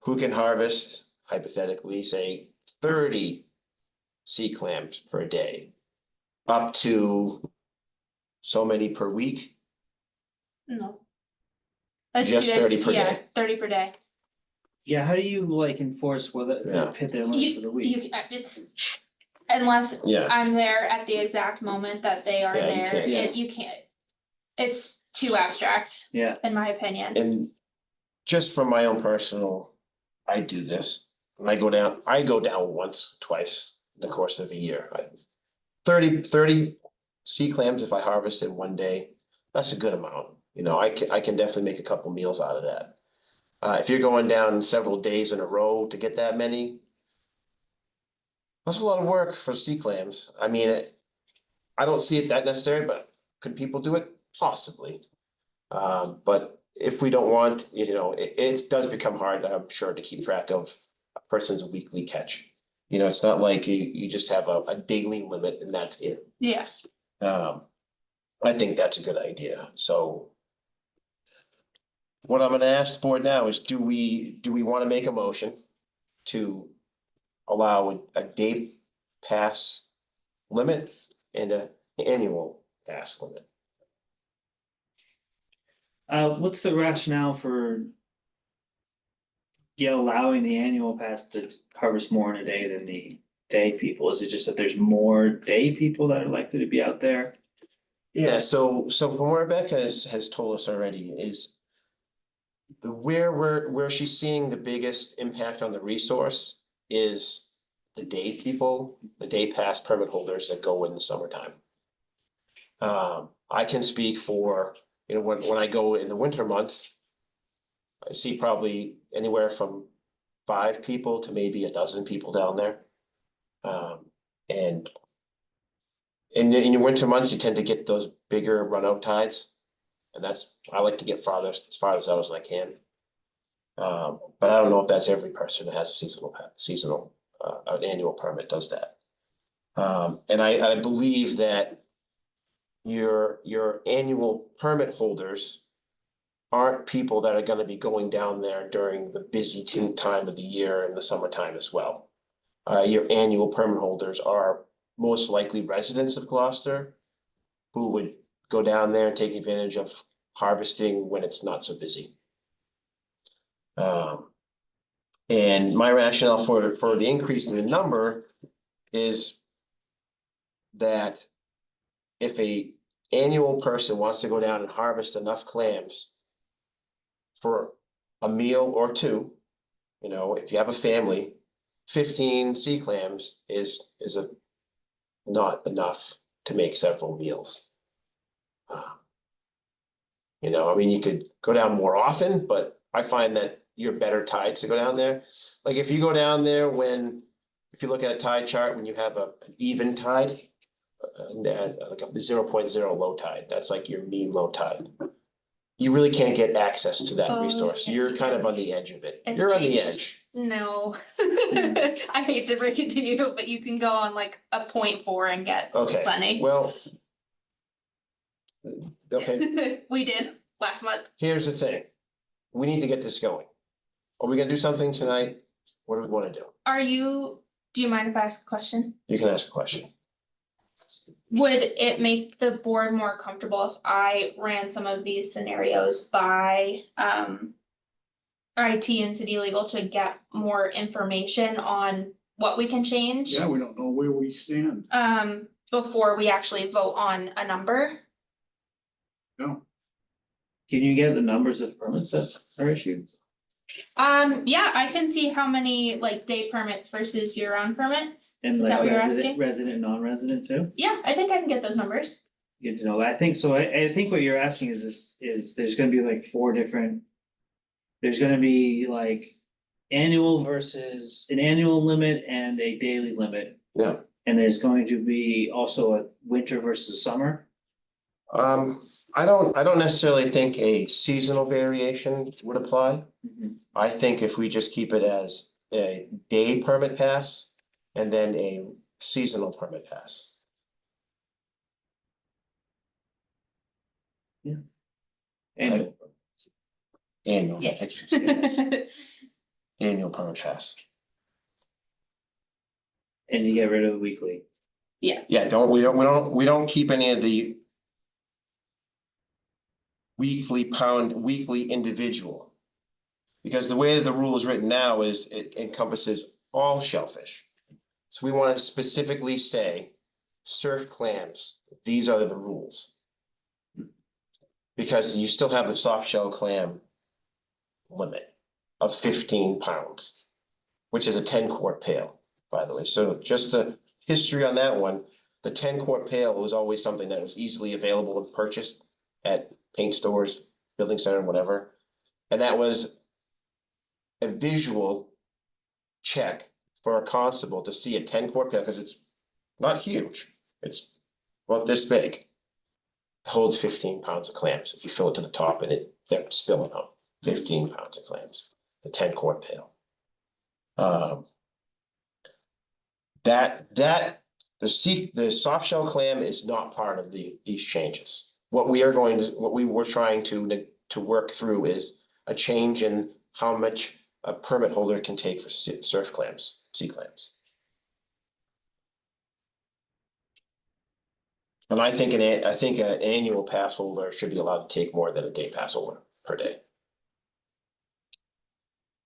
who can harvest, hypothetically, say 30 sea clams per day, up to so many per week. No. Just 30 per day. 30 per day. Yeah, how do you like enforce whether Yeah. pit their limits for the week? It's, unless Yeah. I'm there at the exact moment that they are Yeah, you there, can't. you can't. It's too abstract, Yeah, in my opinion. And just from my own personal, I do this, when I go down once, twice in the course of a year. 30 sea clams if I harvest in one day, that's a good amount. I can definitely make a couple meals out of that. If you're going down several days in a row to get that many, that's a lot of work for sea clams. I mean, I don't see it that necessary, but could people do it? Possibly. But if we don't want, it does become hard, I'm sure, to keep track of a person's weekly catch. It's not like you just have a daily limit and that's it. Yeah, I think that's a good idea, so. What I'm gonna ask the board now is, do we wanna make a motion to allow a day pass limit and an annual pass limit? What's the rationale for? Yeah, allowing the annual pass to harvest more in a day than the day people, is it just that there's more day people that are likely to be out there? Yeah, so from where Rebecca has told us already is. Where she's seeing the biggest impact on the resource is the day people, the day pass permit holders that go in the summertime. I can speak for, when I go in the winter months. I see probably anywhere from 5 people to maybe a dozen people down there. And in your winter months, you tend to get those bigger run out tides. And I like to get as far as out as I can. But I don't know if that's every person that has a seasonal, an annual permit does that. And I believe that your annual permit holders aren't people that are gonna be going down there during the busy time of the year in the summertime as well. Your annual permit holders are most likely residents of Gloucester who would go down there and take advantage of harvesting when it's not so busy. And my rationale for the increase in the number is that if a annual person wants to go down and harvest enough clams for a meal or two, if you have a family, 15 sea clams is not enough to make several meals. I mean, you could go down more often, but I find that you're better tides to go down there. Like if you go down there if you look at a tide chart, when you have an even tide, like a 0.0 low tide, that's like your mean low tide. You really can't get access to that Oh, resource. yes, You're you kind can. of on the edge of it. It's You're on the changed. edge. No. I hate to break it to you, but you can go on like a 0.4 and get Okay, plenty. well. Okay, We did last month. here's the thing. We need to get this going. Are we gonna do something tonight? What do we wanna do? Do you mind if I ask a question? You can ask a question. Would it make the board more comfortable if I ran some of these scenarios by IT and city legal to get more information on what we can change? Yeah, we don't know where we stand. Before we actually vote on a number? No, Can you get the numbers of permits that are issued? Yeah, I can see how many like day permits versus year-round permits. And Is that like what you're resident, asking? resident, non-resident too? Yeah, I think I can get those numbers. Good to know. I think so. I think what you're asking is there's gonna be like 4 different. There's gonna be like annual versus an annual limit and a daily limit. Yeah. And there's going to be also a winter versus summer. I don't necessarily think a seasonal variation would apply. I think if we just keep it as a day permit pass and then a seasonal permit pass. And Annual. Yes. I should say yes. Annual permit pass. and you get rid of the weekly. Yeah, we don't keep any of the weekly individual. Because the way that the rule is written now is it encompasses all shellfish. So we want to specifically say surf clams, these are the rules. Because you still have the soft shell clam limit of 15 pounds, which is a 10-quart pail, by the way. So just the history on that one, the 10-quart pail was always something that was easily available and purchased at paint stores, building center, whatever. And that was a visual check for a constable to see a 10-quart pail, because it's not huge. It's about this big. Holds 15 pounds of clams. If you fill it to the top and they're spilling out 15 pounds of clams, the 10-quart pail. The soft shell clam is not part of these changes. What we were trying to work through is a change in how much a permit holder can take for surf clams, sea clams. And I think an annual pass holder should be allowed to take more than a day pass holder per day.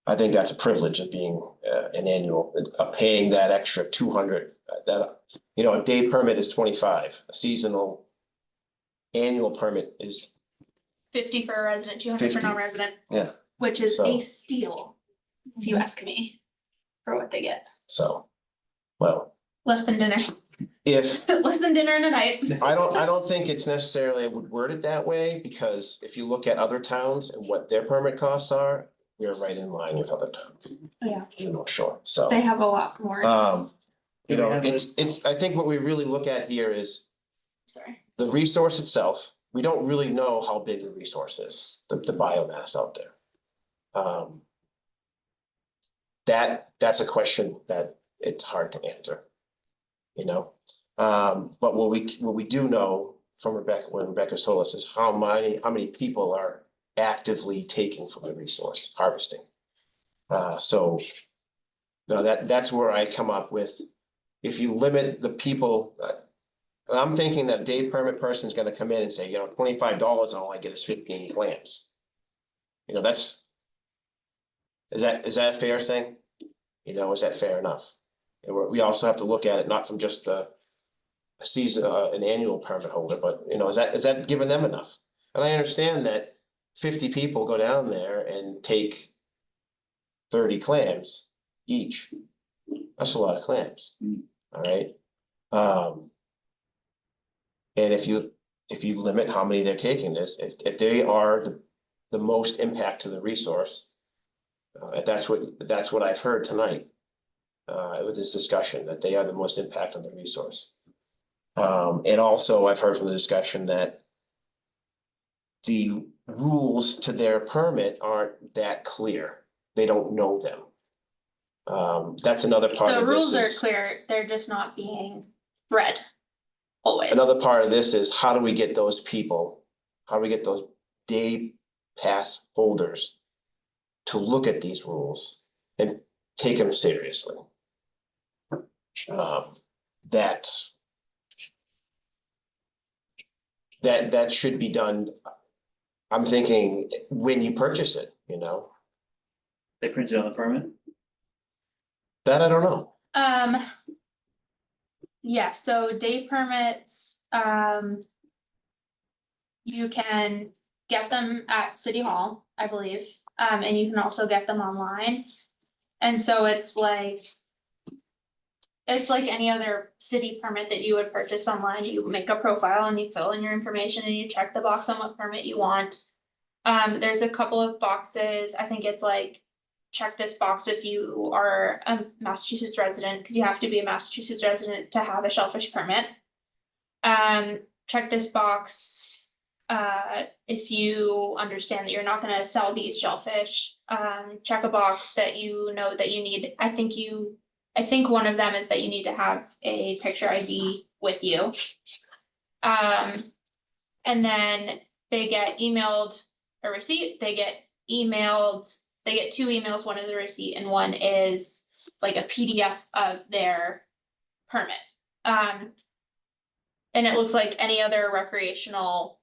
I think that's a privilege of being an annual, paying that extra 200, that, you know, a day permit is 25, a seasonal. Annual permit is, 50 for a resident, 200 for 50. non-resident. Yeah. Which is So- a steal, if you ask me, for what they get. so, well, Less than dinner, if, less than dinner and a night. I don't think it's necessarily, I would word it that way, because if you look at other towns and what their permit costs are, we're right in line with other towns. Yeah. In the North Shore, so. They have a lot more, You know, Yeah, we have it's, I think what we really look at here is sorry. the resource itself. We don't really know how big the resource is, the biomass out there. That's a question that it's hard to answer. You know, but what we do know from Rebecca, what Rebecca's told us, is how many people are actively taking from the resource, harvesting. So, you know, that's where I come up with, if you limit the people, I'm thinking that a day permit person is gonna come in and say, you know, $25, all I get is 15 clams. You know, is that a fair thing? You know, is that fair enough? And we also have to look at it not from just a season, an annual permit holder, but, you know, is that giving them enough? And I understand that 50 people go down there and take 30 clams each. That's a lot of clams, all right? And if you limit how many they're taking this, if they are the most impact to the resource, if that's what I've heard tonight, with this discussion, that they are the most impact on the resource. And also I've heard from the discussion that the rules to their permit aren't that clear. They don't know them. That's another part The of this. rules are is- clear, they're just not being read always. Another part of this is, how do we get those people, how do we get those day pass holders to look at these rules and take them seriously? That should be done. I'm thinking when you purchase it, you know, They printed on the permit? that I don't know. Yeah, so day permits, you can get them at City Hall, I believe, and you can also get them online. And so it's like any other city permit that you would purchase online. You make a profile and you fill in your information and you check the box on what permit you want. There's a couple of boxes, I think it's like, check this box if you are a Massachusetts resident, because you have to be a Massachusetts resident to have a shellfish permit. Check this box, if you understand that you're not gonna sell these shellfish. Check a box that you know that you need, I think one of them is that you need to have a picture ID with you. And then they get emailed a receipt, they get two emails, one is a receipt and one is like a PDF of their permit. And it looks like any other recreational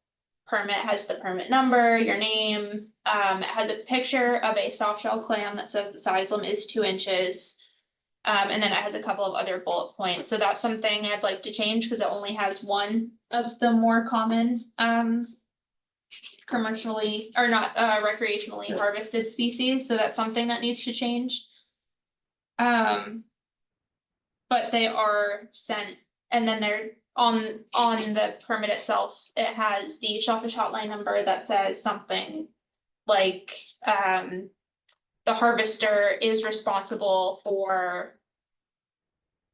permit has the permit number, your name, it has a picture of a soft shell clam that says the size limit is 2 inches. And then it has a couple of other bullet points, so that's something I'd like to change, because it only has one of the more common, commercially, or not, recreationally harvested species, so that's something that needs to change. But they are sent, and then they're on the permit itself, it has the shellfish hotline number that says something like, the harvester is responsible for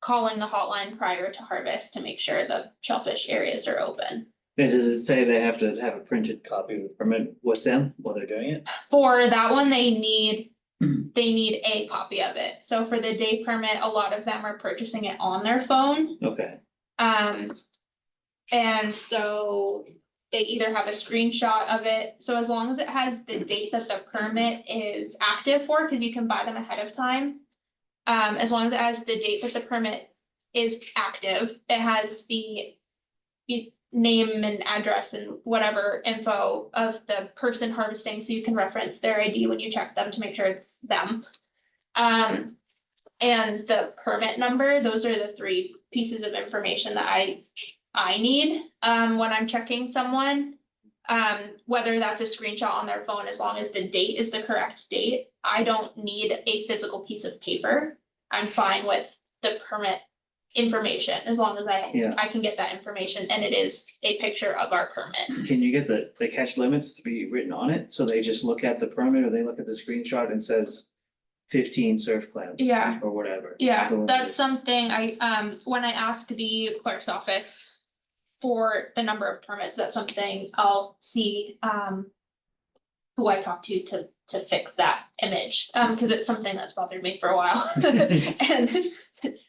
calling the hotline prior to harvest to make sure the shellfish areas are open. And does it say they have to have a printed copy of the permit with them while they're doing it? For that one, they need a copy of it. So for the day permit, a lot of them are purchasing it on their phone. Okay, And so they either have a screenshot of it, so as long as it has the date that the permit is active for, cause you can buy them ahead of time. As long as it has the date that the permit is active, it has the name and address and whatever info of the person harvesting, so you can reference their ID when you check them to make sure it's them. And the permit number, those are the three pieces of information that I need, when I'm checking someone. Whether that's a screenshot on their phone, as long as the date is the correct date, I don't need a physical piece of paper. I'm fine with the permit information, as long as Yeah. I can get that information and it is a picture of our permit. Can you get the catch limits to be written on it, so they just look at the permit or they look at the screenshot and says 15 surf clams? Yeah. Or whatever. Yeah, Go that's with something when I ask the clerk's office for the number of permits, that's something I'll see, who I talk to fix that image, cause it's something that's bothered me for a while. And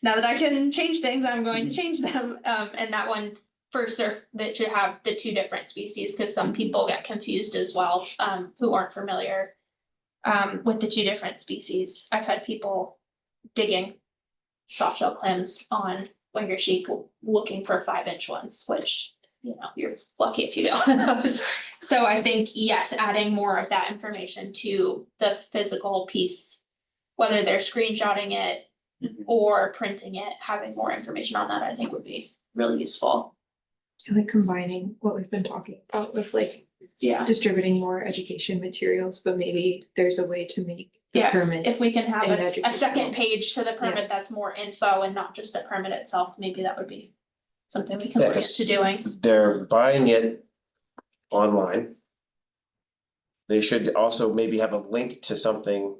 now that I can change things, I'm going to change them, and that one for surf, that should have the two different species, cause some people get confused as well, who aren't familiar with the two different species. I've had people digging soft shell clams on Winger Sheik looking for 5-inch ones, which, you know, you're lucky if you get one of those. So I think, yes, adding more of that information to the physical piece, whether they're screenshotting it Mhm. or printing it, having more information on that, I think would be really useful. Like combining what we've been talking about with like Yeah, distributing more education materials, but maybe there's a way to make the yeah, permit. if we can have and a second educational. page to the permit that's more info and not just the permit itself, maybe that would be something we can Yeah, look 'cause into doing. they're buying it online. They should also maybe have a link to something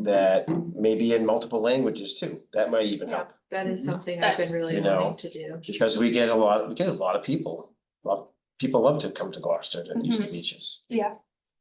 that may be in multiple languages too. That might even Yeah, help. that is Mhm. something I've been That's- really You know, wanting to do. Because we get a lot of people. People love to come to Gloucester to use the beaches. Yeah.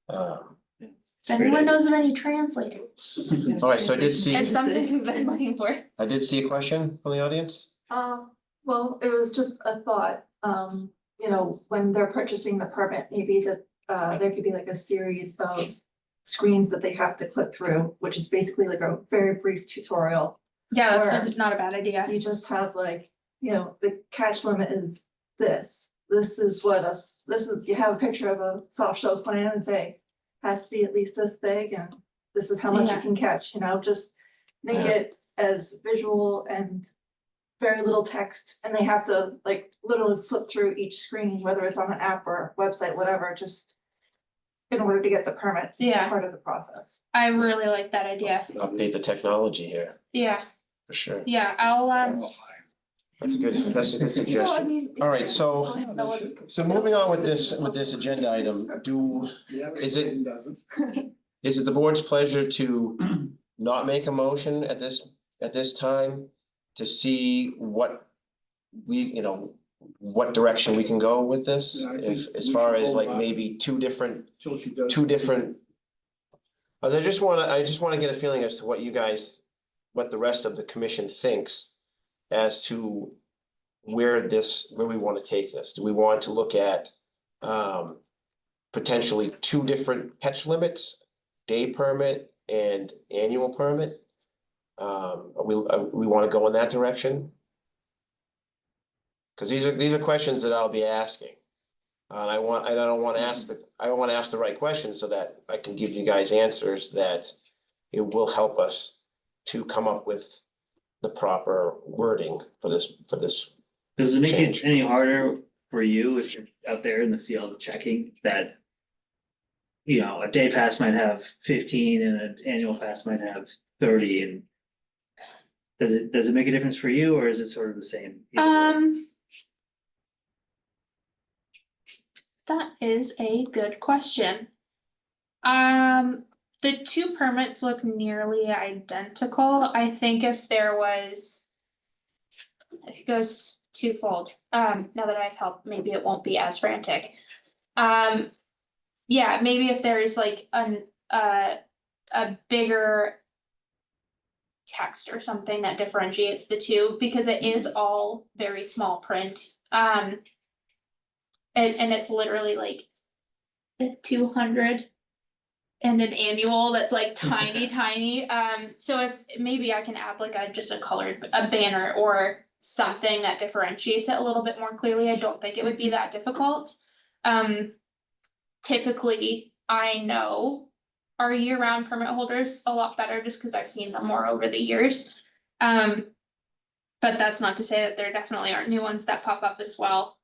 Um, It's a If great anyone idea. knows of any translators, all right, so I did see, it's something we've been looking for. I did see a question from the audience. Well, it was just a thought, you know, when they're purchasing the permit, maybe there could be like a series of screens that they have to click through, which is basically like a very brief tutorial. Yeah, Where- that's not a bad idea. You just have like, you know, the catch limit is this. This is you have a picture of a soft shell clam and say, has to be at least this big and this is how much you Yeah. can catch, you know, just make it as visual and very little text, and they have to like literally flip through each screen, whether it's on an app or website, whatever, just in order to get the permit. It's Yeah. part of the process. I really like that idea. Update the technology here, Yeah, for sure. yeah, I'll That's a good No, I suggestion. mean. All right, so- I don't know what- So moving on with this agenda item, is it- is it the board's pleasure to not make a motion at this time? To see what what direction we can go with this, Yeah, I think if, as we far should as hold like off. maybe two different. Till she does. I just wanna get a feeling as to what you guys, what the rest of the commission thinks. As to where we wanna take this. Do we want to look at potentially two different catch limits? Day permit and annual permit? We wanna go in that direction? Cause these are questions that I'll be asking. And I don't wanna ask the right questions so that I can give you guys answers that it will help us to come up with the proper wording for this. Does it make Change. it any harder for you if you're out there in the field checking that? You know, a day pass might have 15 and an annual pass might have 30 and. Does it make a difference for you, or is it sort of the same? That is a good question. The two permits look nearly identical. I think if there was. It goes twofold. Now that I've helped, maybe it won't be as frantic. Yeah, maybe if there's like a bigger. Text or something that differentiates the two, because it is all very small print. And it's literally like 200 and an annual that's like tiny. So if maybe I can add like just a colored banner or something that differentiates it a little bit more clearly, I don't think it would be that difficult. Typically, I know our year-round permit holders a lot better just because I've seen them more over the years. But that's not to say that there definitely aren't new ones that pop up as well.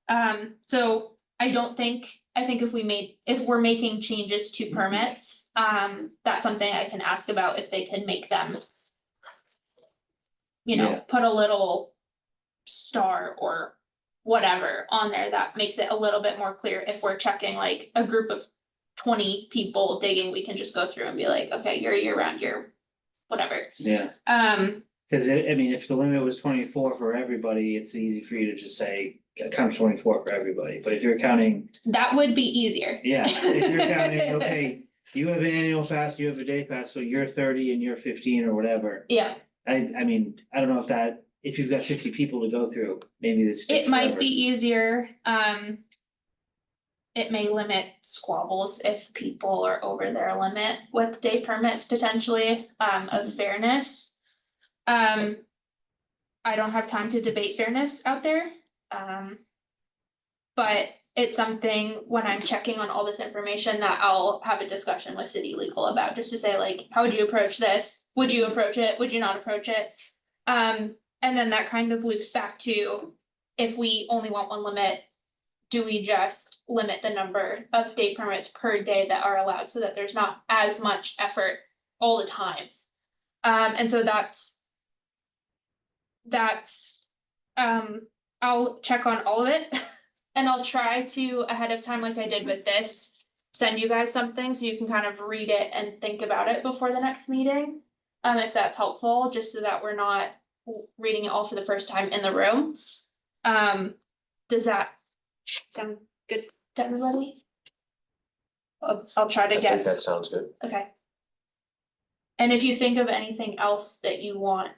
So I think if we're making changes to permits, that's something I can ask about if they can make them. Yeah. Put a little star or whatever on there that makes it a little bit more clear. If we're checking like a group of 20 people digging, we can just go through and be like, okay, you're year round, you're whatever. Yeah, cause I mean, if the limit was 24 for everybody, it's easy for you to just say, count 24 for everybody, but if you're counting, That would be easier. yeah, if you're counting, okay. You have an annual pass, you have a day pass, so you're 30 and you're 15 or whatever. Yeah, I mean, I don't know if you've got 50 people to go through, maybe this takes it might forever. be easier, it may limit squabbles if people are over their limit with day permits potentially, of fairness. I don't have time to debate fairness out there, but it's something when I'm checking on all this information that I'll have a discussion with city legal about, just to say like, how would you approach this? Would you approach it? Would you not approach it? And then that kind of loops back to, if we only want one limit, do we just limit the number of day permits per day that are allowed so that there's not as much effort all the time? And so that's, I'll check on all of it. And I'll try to, ahead of time, like I did with this, send you guys something so you can kind of read it and think about it before the next meeting. If that's helpful, just so that we're not reading it all for the first time in the room. Does that sound good to everybody? I'll try to I think get, that sounds good. okay. And if you think of anything else that you want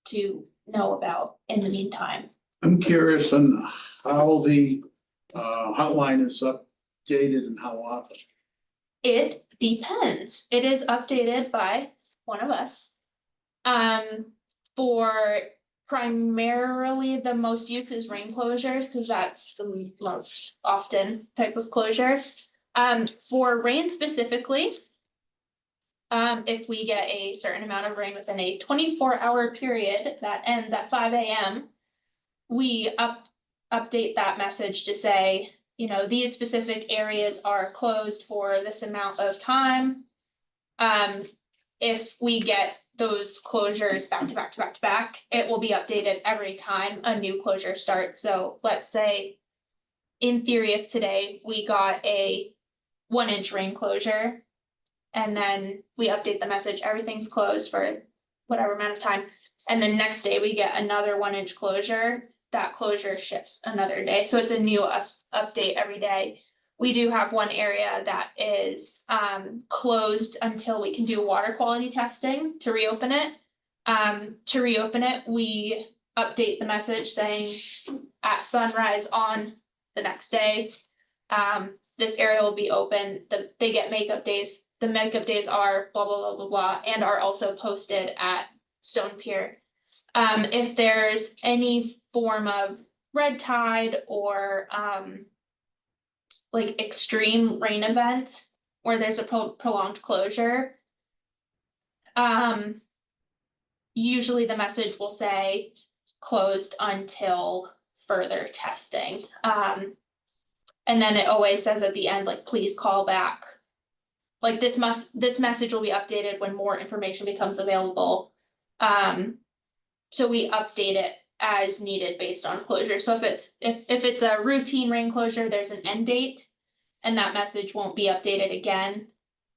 to know about in the meantime. I'm curious on how the hotline is updated and how often. It depends. It is updated by one of us. For primarily the most use is rain closures, because that's the most often type of closure. For rain specifically, if we get a certain amount of rain within a 24-hour period that ends at 5 AM, we update that message to say, these specific areas are closed for this amount of time. If we get those closures back to back to back to back, it will be updated every time a new closure starts. So let's say, in theory, if today we got a 1-inch rain closure, and then we update the message, everything's closed for whatever amount of time, and then next day we get another 1-inch closure, that closure shifts another day, so it's a new update every day. We do have one area that is closed until we can do water quality testing to reopen it. We update the message saying at sunrise on the next day, this area will be open, they get makeup days. The makeup days are blah, blah, blah, blah, blah, and are also posted at Stone Pier. If there's any form of red tide or like extreme rain event where there's a prolonged closure, usually the message will say closed until further testing. And then it always says at the end, like, please call back. Like this message will be updated when more information becomes available. So we update it as needed based on closure. So if it's a routine rain closure, there's an end date, and that message won't be updated again.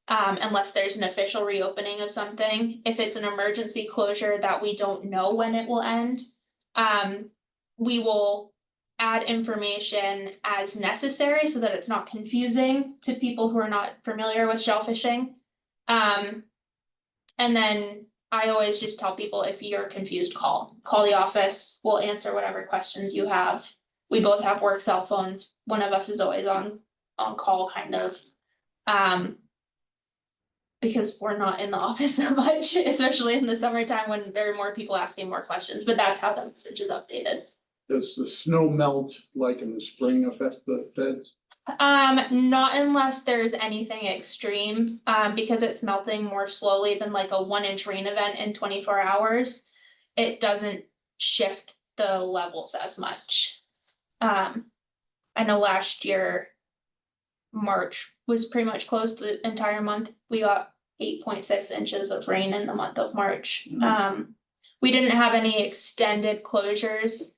Unless there's an official reopening of something. If it's an emergency closure that we don't know when it will end, we will add information as necessary so that it's not confusing to people who are not familiar with shellfishing. And then I always just tell people, if you're confused, call the office, we'll answer whatever questions you have. We both have work cell phones, one of us is always on call kind of. because we're not in the office that much, especially in the summertime when there are more people asking more questions, but that's how the message is updated. Does the snow melt like in the spring affect the beds? Not unless there's anything extreme, because it's melting more slowly than like a 1 inch rain event in 24 hours. It doesn't shift the levels as much. I know last year, March was pretty much closed the entire month. We got 8.6 inches of rain in the month of March. We didn't have any extended closures.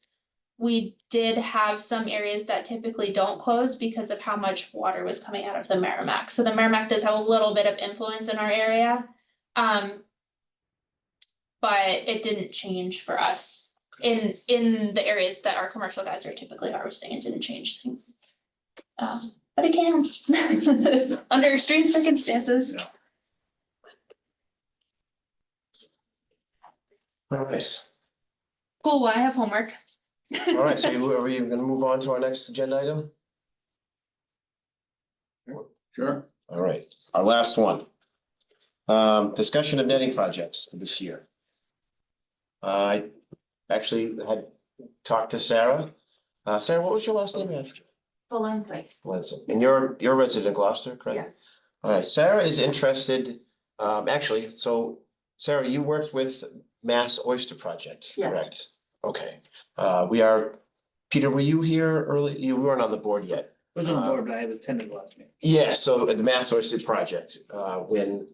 We did have some areas that typically don't close because of how much water was coming out of the Merrimack. So the Merrimack does have a little bit of influence in our area. But it didn't change for us in the areas that our commercial guys are typically harvesting. It didn't change things. But it can under extreme circumstances. Yeah. All right, Cool, well, I have homework. all right, so are we gonna move on to our next agenda item? Sure. All right, our last one. Discussion of netting projects for this year. I actually had talked to Sarah. Sarah, what was your last name after? Valencia, Lindsay, and you're a resident of Gloucester, correct? yes, All right, Sarah is interested, actually, so Sarah, you worked with Mass Oyster Project, Yes. correct? Okay, Peter, were you here early? You weren't on the board yet. I was on the board, but I was attending the last meeting. Yeah, so at the Mass Oyster Project, when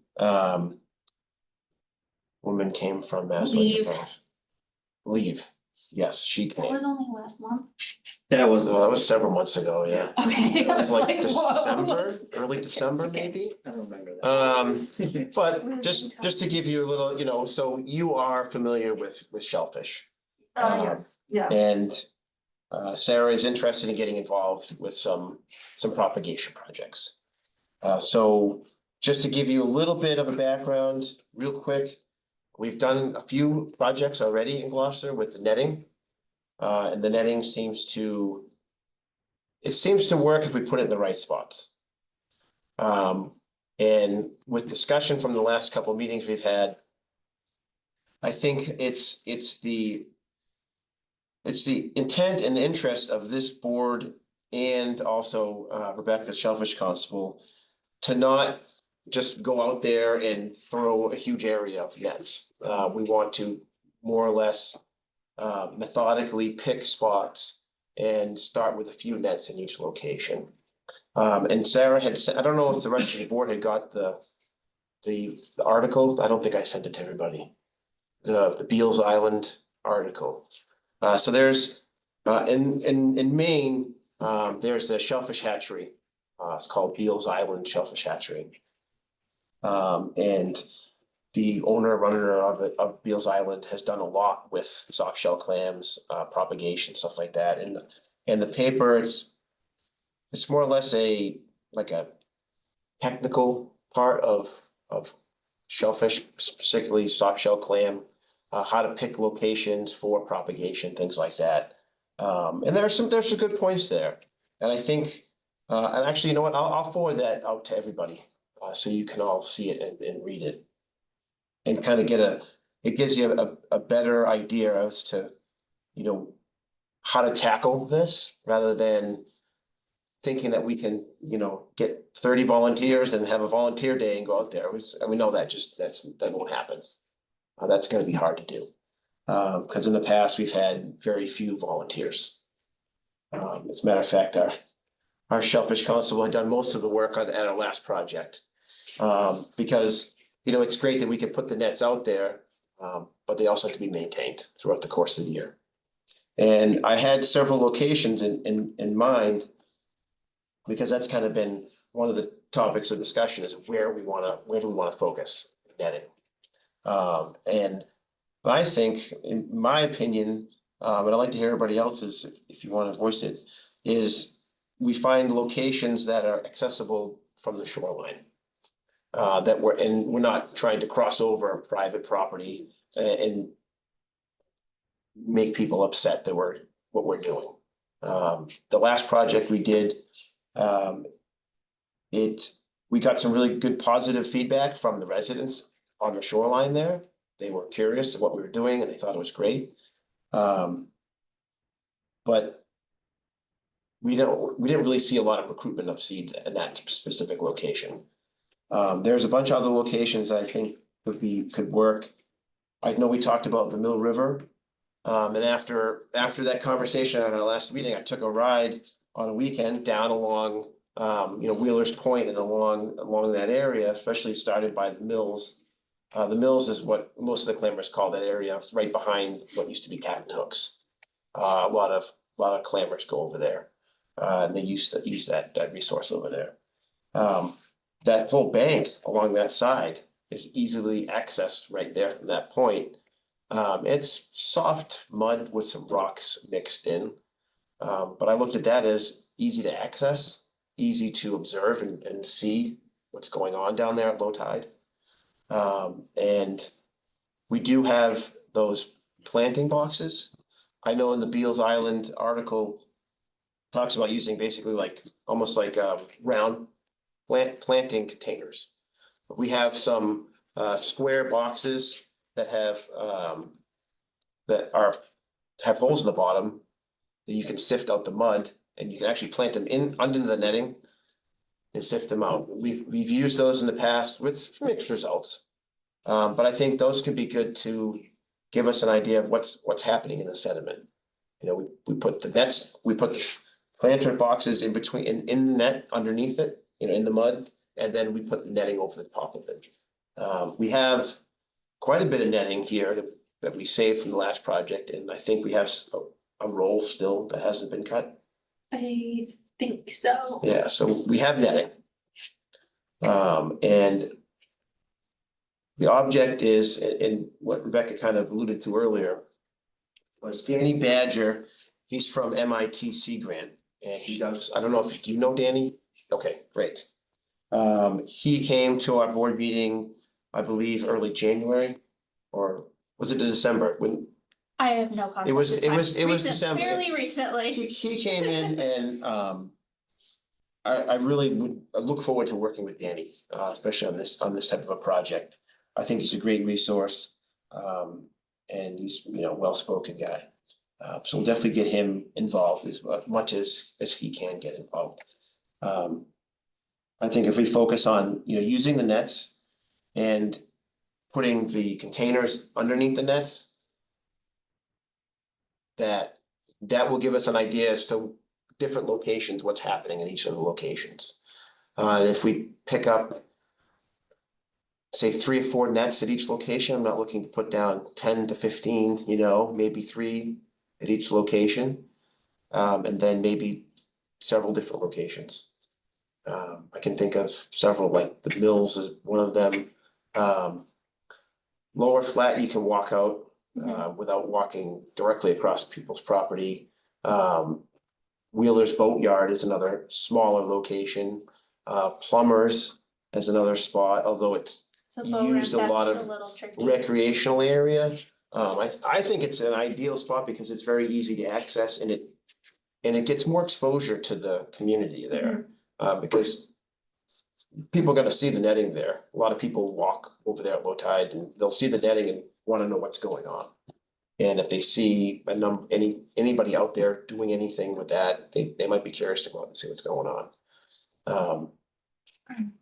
woman came from Mass Oyster Leave. Project. Leave, yes, she That came. was only last month. That was, Well, that was several months ago, yeah. Okay. It I was like whoa. December, early December, Okay. maybe? I don't remember that. But What is just it? to give you a little, so you are familiar with Shellfish. yes, yeah, And Sarah is interested in getting involved with some propagation projects. So just to give you a little bit of a background, real quick, we've done a few projects already in Gloucester with the netting. And the netting seems to work if we put it in the right spots. And with discussion from the last couple of meetings we've had, I think it's the intent and interest of this board and also Rebecca Shellfish Constable to not just go out there and throw a huge area of nets. We want to more or less methodically pick spots and start with a few nets in each location. And Sarah had said, I don't know if the rest of the board had got the article. I don't think I sent it to everybody. The Beals Island article. So there's in Maine, there's a shellfish hatchery. It's called Beals Island Shellfish Hatchery. And the runner of Beals Island has done a lot with soft shell clams, propagation, stuff like that. And the paper, it's more or less like a technical part of shellfish, particularly soft shell clam, how to pick locations for propagation, things like that. And there's some good points there. And I think, and actually, you know what, I'll forward that out to everybody, so you can all see it and read it. And kind of it gives you a better idea as to, how to tackle this rather than thinking that we can, get 30 volunteers and have a volunteer day and go out there. We know that that won't happen. That's gonna be hard to do. Because in the past, we've had very few volunteers. As a matter of fact, our Shellfish Constable had done most of the work at our last project. Because, it's great that we can put the nets out there, but they also have to be maintained throughout the course of the year. And I had several locations in mind, because that's kind of been one of the topics of discussion is where do we want to focus netting. And I think, in my opinion, and I'd like to hear everybody else's if you want to voice it, is we find locations that are accessible from the shoreline. That we're not trying to cross over private property and make people upset that what we're doing. The last project we did, it we got some really good positive feedback from the residents on the shoreline there. They were curious of what we were doing and they thought it was great. But we didn't really see a lot of recruitment of seeds in that specific location. There's a bunch of other locations that I think could work. I know we talked about the Mill River. And after that conversation at our last meeting, I took a ride on a weekend down along, Wheeler's Point and along that area, especially started by the Mills. The Mills is what most of the clammers call that area. It's right behind what used to be Captain Hooks. A lot of clammers go over there. And they use that resource over there. That whole bank along that side is easily accessed right there from that point. It's soft mud with some rocks mixed in. But I looked at that as easy to access, easy to observe and see what's going on down there at low tide. And we do have those planting boxes. I know in the Beals Island article talks about using basically almost like round planting containers. We have some square boxes that have holes in the bottom that you can sift out the mud, and you can actually plant them in under the netting and sift them out. We've used those in the past with mixed results. But I think those could be good to give us an idea of what's happening in the sediment. We put the planter boxes in between, in the net underneath it, in the mud, and then we put the netting over the top of it. We have quite a bit of netting here that we saved from the last project, and I think we have a roll still that hasn't been cut. I think so. Yeah, so we have netting. And the object is, and what Rebecca kind of alluded to earlier, was Danny Badger. He's from MIT Grant, and he does, I don't know if, do you know Danny? Okay, great. He came to our board meeting, I believe, early January, or was it December? When I have no concept. it was of time. December. Fairly recently. He came in and I really would look forward to working with Danny, especially on this type of a project. I think he's a great resource, and he's well-spoken guy. So we'll definitely get him involved as much as he can get involved. I think if we focus on using the nets and putting the containers underneath the nets, that will give us an idea as to different locations, what's happening in each of the locations. If we pick up, say, 3 or 4 nets at each location, I'm not looking to put down 10 to 15, maybe 3 at each location. And then maybe several different locations. I can think of several, like the Mills is one of them. Lower Flat, you can walk out without walking directly across people's property. Wheeler's Boatyard is another smaller location. Plumbers is another spot, although it's So used a lot of little tricky. recreational area. I think it's an ideal spot because it's very easy to access and it gets more exposure to the community there. Because people are gonna see the netting there. A lot of people walk over there at low tide and they'll see the netting and wanna know what's going on. And if they see anybody out there doing anything with that, they might be curious to go out and see what's going on.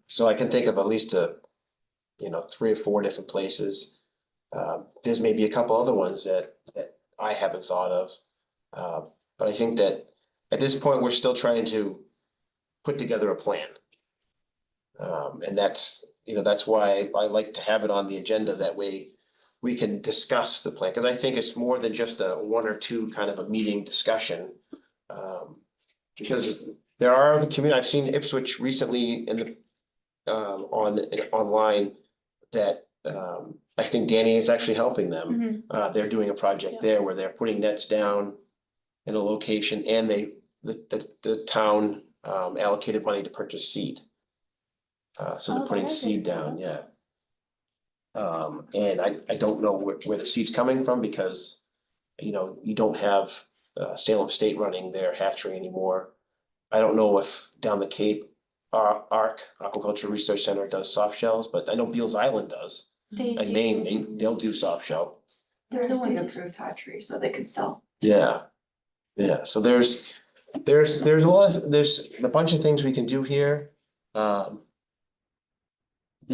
So I can think of at least 3 or 4 different places. There's maybe a couple other ones that I haven't thought of. But I think that at this point, we're still trying to put together a plan. And that's why I like to have it on the agenda. That way we can discuss the plan, because I think it's more than just a 1 or 2 kind of a meeting discussion. Because there are other communities, I've seen Ipswich recently in the online that I think Danny is actually helping them. They're doing a project there where they're putting nets down in a location, and the town allocated money to purchase seed. So they're putting seed down, yeah. And I don't know where the seed's coming from, because you don't have Salem State running their hatchery anymore. I don't know if down the Cape ARC, Aquaculture Research Center does soft shells, but I know Beals Island does. They In do. Maine, they'll do soft shell. They're the a state ones- approved hatchery, so they could sell. Yeah. Yeah, so there's a lot of, there's a bunch of things we can do here. Did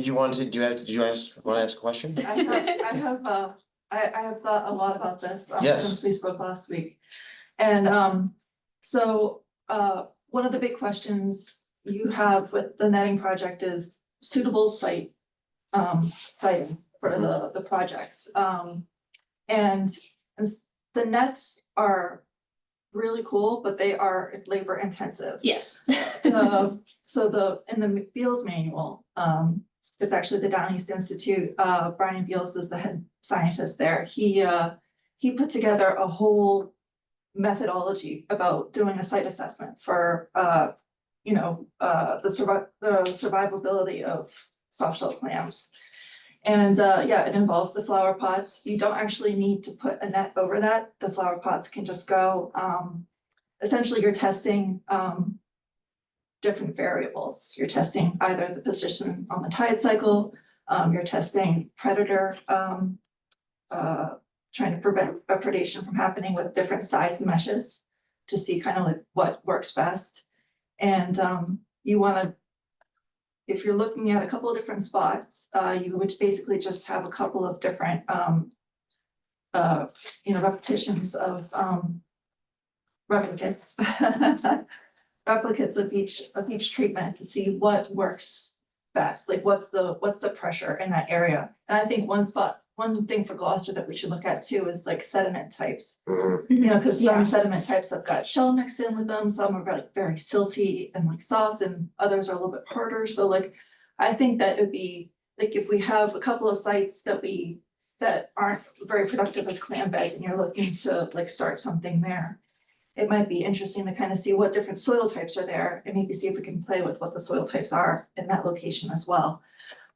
you want to, want to ask a question? I have thought a lot about this, Yes. since we spoke last week. And, one of the big questions you have with the netting project is suitable siting for the projects. And the nets are really cool, but they are labor intensive. Yes. So in the Beals manual, it's actually the Down East Institute, Brian Beals is the head scientist there. He put together a whole methodology about doing a site assessment for, the survivability of soft shell clams. And it involves the flower pots. You don't actually need to put a net over that. The flower pots can just go, essentially you're testing different variables. You're testing either the position on the tide cycle, you're testing predator, trying to prevent a predation from happening with different size meshes to see kind of like what works best. And you wanna, if you're looking at a couple of different spots, you would basically just have a couple of different repetitions of replicates. Replicates of each treatment to see what works best, like what's the pressure in that area. And I think one thing for Gloucester that we should look at too is like sediment types. Mhm. You know, cause Yeah. some sediment types have got shell mixed in with them, some are like very silty and like soft, and others are a little bit harder, so like. I think that it'd be, like, if we have a couple of sites that aren't very productive as clam beds and you're looking to like start something there. It might be interesting to kind of see what different soil types are there and maybe see if we can play with what the soil types are in that location as well.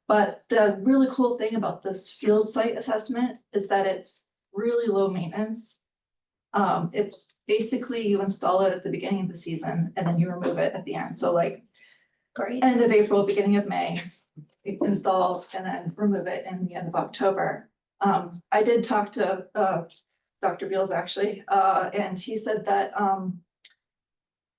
But the really cool thing about this field site assessment is that it's really low maintenance. It's basically you install it at the beginning of the season and then you remove it at the end. So like Great. end of April, beginning of May, you install and then remove it in the end of October. I did talk to Dr. Beals actually, and he said that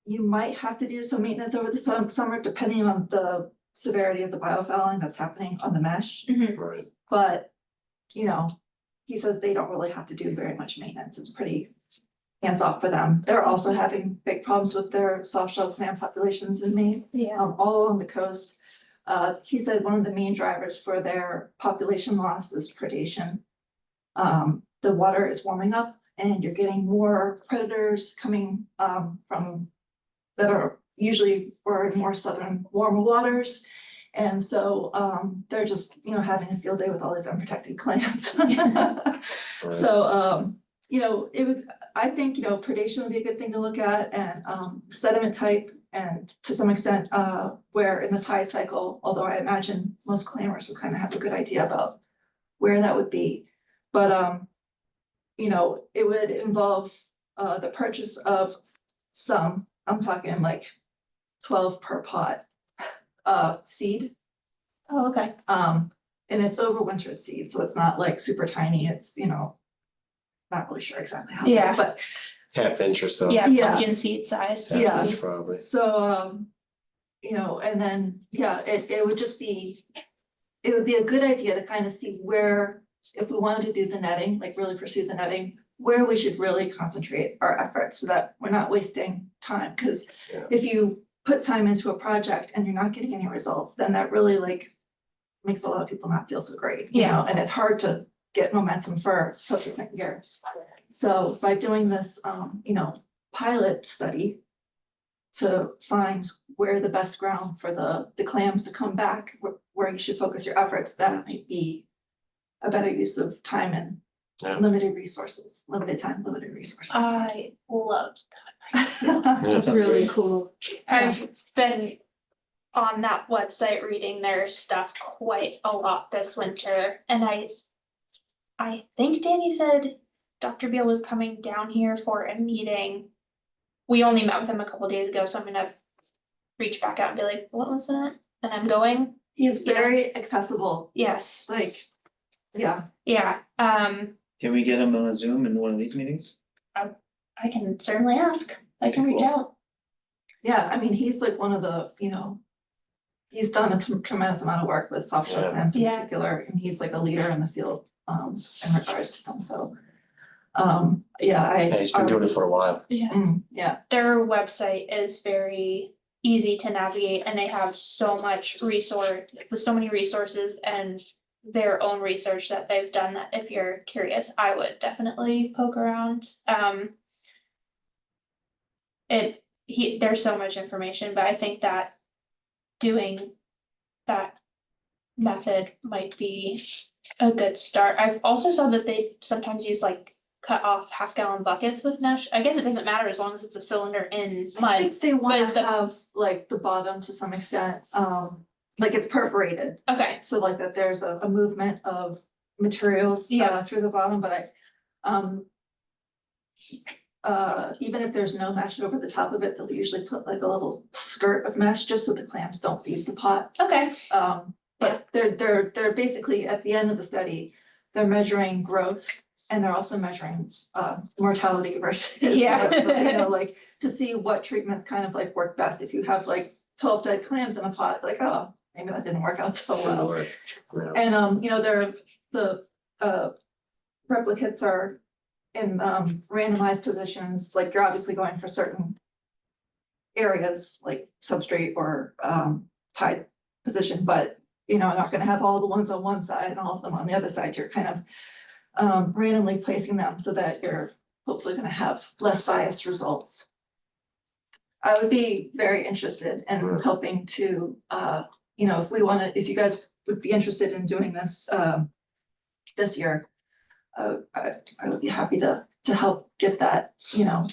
you might have to do some maintenance over the summer depending on the severity of the biofouling that's happening on the mesh. Right. But, you know, he says they don't really have to do very much maintenance. It's pretty hands off for them. They're also having big problems with their soft shell clam populations in Maine, Yeah. all along the coast. He said one of the main drivers for their population loss is predation. The water is warming up and you're getting more predators coming from that are usually or in more southern warmer waters. And so they're just, you know, having a field day with all these unprotected clams. Right. So it would, I think, predation would be a good thing to look at, and sediment type, and to some extent where in the tide cycle, although I imagine most clammers would kind of have a good idea about where that would be. But it would involve the purchase of some, I'm talking like 12 per pot seed. Oh, okay. And it's overwintered seed, so it's not like super tiny, it's, not really sure exactly how, Yeah. but Half inch or so. Yeah, Yeah. pumpkin seed size. Half Yeah. inch probably. so, and then, it would just be, it would be a good idea to kind of see where, if we wanted to do the netting, like really pursue the netting, where we should really concentrate our efforts so that we're not wasting time, because Yeah. if you put time into a project and you're not getting any results, then that really like makes a lot of people not feel so great, Yeah. and it's hard to get momentum for subsequent years. So by doing this, pilot study to find where the best ground for the clams to come back, where you should focus your efforts, that might be a better use of time and Yeah. limited resources, limited time, limited resources. I love That's really cool. I've been on that website reading their stuff quite a lot this winter, and I think Danny said Dr. Beal was coming down here for a meeting. We only met with him a couple days ago, so I'm gonna reach back out and be like, what was that? And I'm going, He's Yeah. very accessible, yes, like, yeah. yeah, Can we get him on a Zoom in one of these meetings? I can certainly ask, I can reach Cool. out. Yeah, I mean, he's like one of the, you know, he's done a tremendous amount of work with soft shell Yeah. clams in Yeah. particular, and he's like a leader in the field, in regards to them, so. Yeah, Yeah, he's been doing it for a while. Yeah. Yeah, Their website is very easy to navigate and they have so much resource, with so many resources and their own research that they've done that if you're curious, I would definitely poke around. There's so much information, but I think that doing that method might be a good start. I've also saw that they sometimes use like cut off 1/2 gallon buckets with mesh. I guess it doesn't matter as long as it's a cylinder in I mud. think they wanna is the- have like the bottom to some extent, like it's perforated. Okay, So like that there's a movement of materials Yeah. through the bottom, but even if there's no mesh over the top of it, they'll usually put like a little skirt of mesh just so the clams don't leave the pot. okay, But they're basically at the end of the study, they're measuring growth and they're also measuring mortality versus. Yeah. You know, like to see what treatments kind of like work best. If you have like 12 dead clams in a pot, like, oh, maybe that didn't work out so well. Yeah. And you know, the replicates are in randomized positions, like you're obviously going for certain areas like substrate or tide position, but you know, not gonna have all the ones on one side and all of them on the other side. You're kind of randomly placing them so that you're hopefully gonna have less biased results. I would be very interested in helping to, you know, if you guys would be interested in doing this this year, I would be happy to help get that, you know,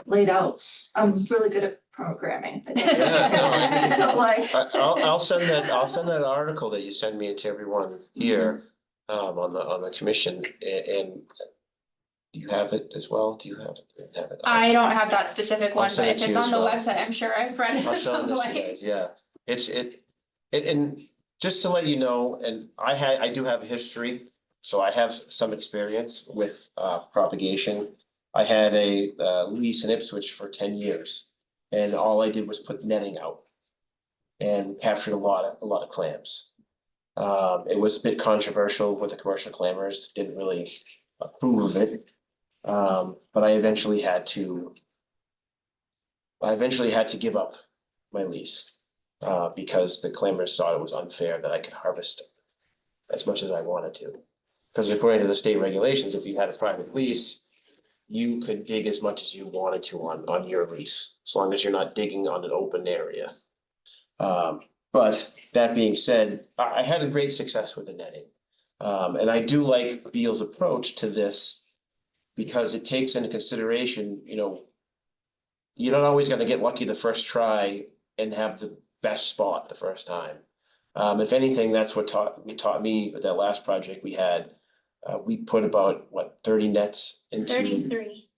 laid out. I'm really good at programming. Yeah, no, I- So like. I'll send that article that you send me to everyone here, on the commission, and do you have it as well? Do you have it? I don't have that specific one, send but it if to it's you on as the well. website, I'm sure I've read it I'll at send some this to you point. guys, yeah, and just to let you know, and I do have a history, so I have some experience with propagation. I had a lease in Ipswich for 10 years, and all I did was put netting out and captured a lot of clams. It was a bit controversial with the commercial clammers, didn't really approve of it. But I eventually had to give up my lease, because the clammers thought it was unfair that I could harvest as much as I wanted to. Because according to the state regulations, if you had a private lease, you could dig as much as you wanted to on your lease, as long as you're not digging on an open area. But that being said, I had a great success with the netting. And I do like Beal's approach to this because it takes into consideration, you know, you're not always gonna get lucky the first try and have the best spot the first time. If anything, that's what taught me with that last project we had. We put about, 30 nets into 33.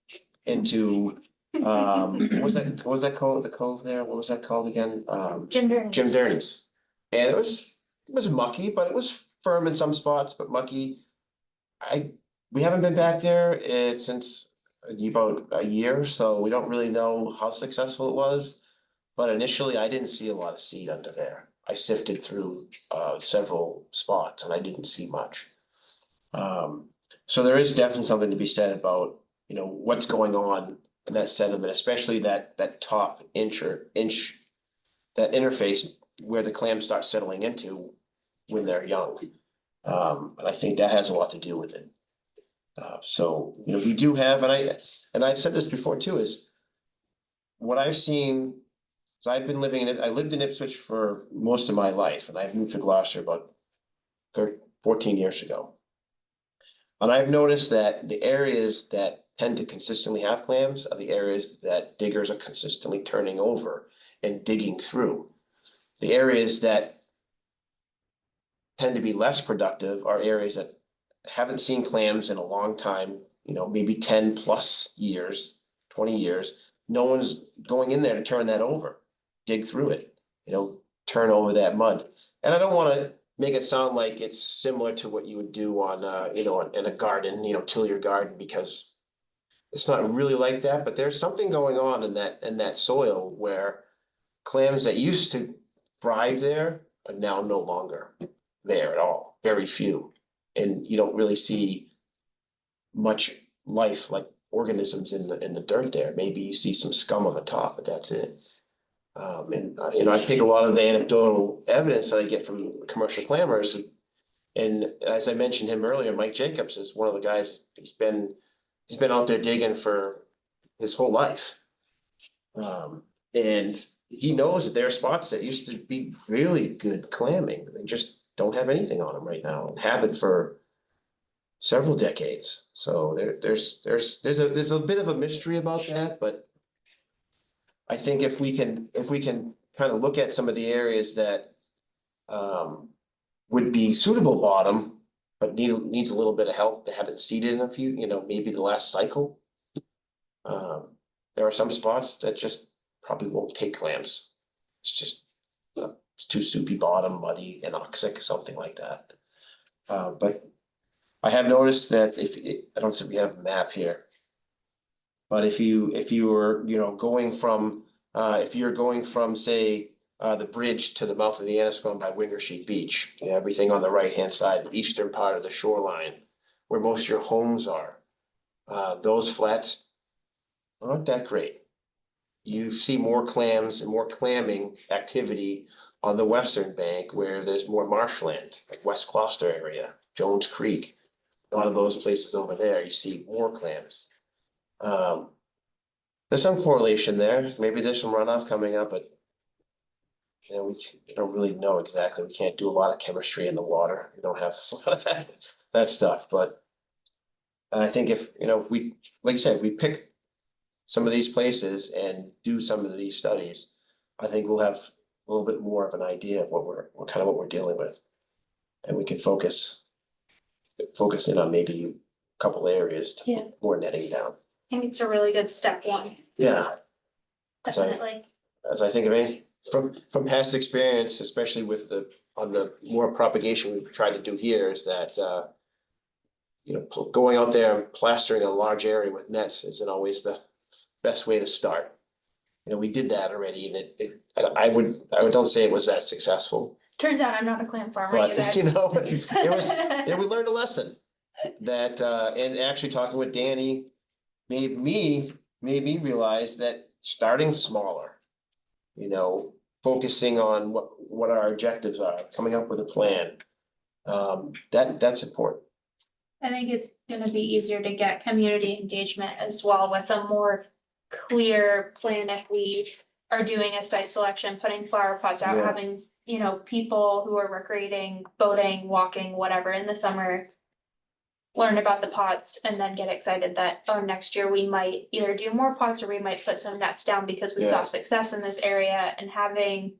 what was that called, the cove there, what was that called again? Jim Durnis. Jim Durnis. And it was mucky, but it was firm in some spots, but mucky. We haven't been back there since about a year, so we don't really know how successful it was. But initially, I didn't see a lot of seed under there. I sifted through several spots and I didn't see much. So there is definitely something to be said about, you know, what's going on in that sediment, especially that top inch, that interface where the clams start settling into when they're young. And I think that has a lot to do with it. So, you know, we do have, and I've said this before too, is what I've seen. So I lived in Ipswich for most of my life, and I've moved to Gloucester about 14 years ago. And I've noticed that the areas that tend to consistently have clams are the areas that diggers are consistently turning over and digging through. The areas that tend to be less productive are areas that haven't seen clams in a long time, you know, maybe 10+ years, 20 years. No one's going in there to turn that over. dig through it, turn over that mud. And I don't wanna make it sound like it's similar to what you would do on, in a garden, till your garden, because it's not really like that, but there's something going on in that soil where clams that used to thrive there are now no longer there at all, very few. And you don't really see much life, like organisms in the dirt there. Maybe you see some scum on the top, but that's it. I think a lot of the anecdotal evidence that I get from commercial clammers, and as I mentioned him earlier, Mike Jacobs is one of the guys, he's been out there digging for his whole life. And he knows that there are spots that used to be really good clamming. They just don't have anything on them right now, and haven't for several decades. So there's a bit of a mystery about that, but I think if we can kind of look at some of the areas that would be suitable bottom, but needs a little bit of help, they haven't seeded in a few, maybe the last cycle. There are some spots that just probably won't take clams. It's just it's too soupy bottom, muddy, anoxic, something like that. But I have noticed that I don't think we have a map here. But if you were, going from, if you're going from, say, the bridge to the mouth of the Annisquam by Wintersheet Beach, everything on the right-hand side, the eastern part of the shoreline, where most of your homes are, those flats aren't that great. You see more clams and more clamming activity on the western bank where there's more marshland, like West Gloucester area, Jones Creek. A lot of those places over there, you see more clams. There's some correlation there. Maybe there's some runoff coming up, but we don't really know exactly. We can't do a lot of chemistry in the water. We don't have a lot of that stuff. But I think if we, like you said, we pick some of these places and do some of these studies, I think we'll have a little bit more of an idea of what we're dealing with, and we can focus in on maybe a couple areas to put more netting down. I think it's a really good step one, Yeah, definitely. as I think of it, from past experience, especially with on the more propagation we've tried to do here, is that going out there and plastering a large area with nets isn't always the best way to start. We did that already, and I don't say it was that successful. Turns out I'm not a clam farmer, you But guys. we learned a lesson that and actually talking with Danny made me realize that starting smaller, focusing on what our objectives are, coming up with a plan, that's important. I think it's gonna be easier to get community engagement as well with a more clear plan if we are doing a site selection, putting flower pots out, Yeah. having, people who are recreating, boating, walking, whatever in the summer. Learn about the pots and then get excited that, next year we might either do more pots or we might put some nets down because we saw Yeah. success in this area, and having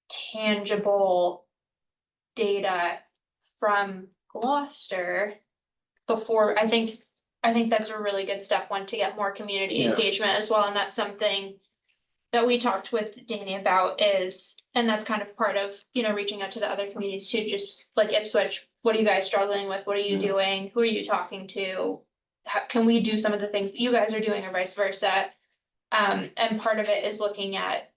tangible data from Gloucester before, I think that's a really good step one to get more community Yeah. engagement as well, and that's something that we talked with Danny about and that's kind of part of, reaching out to the other communities too, just like Ipswich, what are you guys struggling with? What are you Yeah. doing? Who are you talking to? How can we do some of the things that you guys are doing or vice versa? And part of it is looking at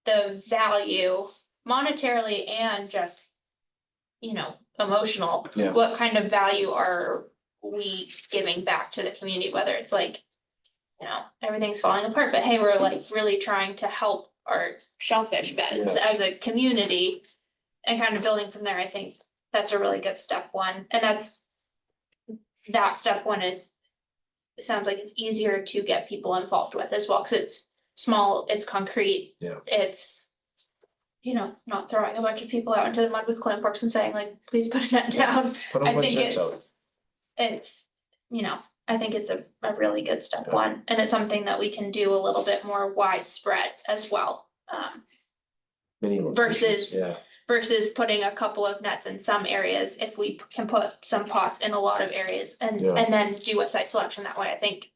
the value monetarily and just, emotional. Yeah. What kind of value are we giving back to the community, whether it's like, everything's falling apart, but hey, we're like really trying to help our shellfish beds Yeah. as a community and kind of building from there. I think that's a really good step one. And that step one it sounds like it's easier to get people involved with as well, because it's small, it's concrete. Yeah. It's, not throwing a bunch of people out into the mud with clam forks and saying like, please put that down. Put a I bunch think of nets out. it's, I think it's a really good step Yeah. one, and it's something that we can do a little bit more widespread as well. Many locations, versus- yeah. Versus putting a couple of nets in some areas, if we can put some pots in a lot of areas and Yeah. then do a site selection that way, I think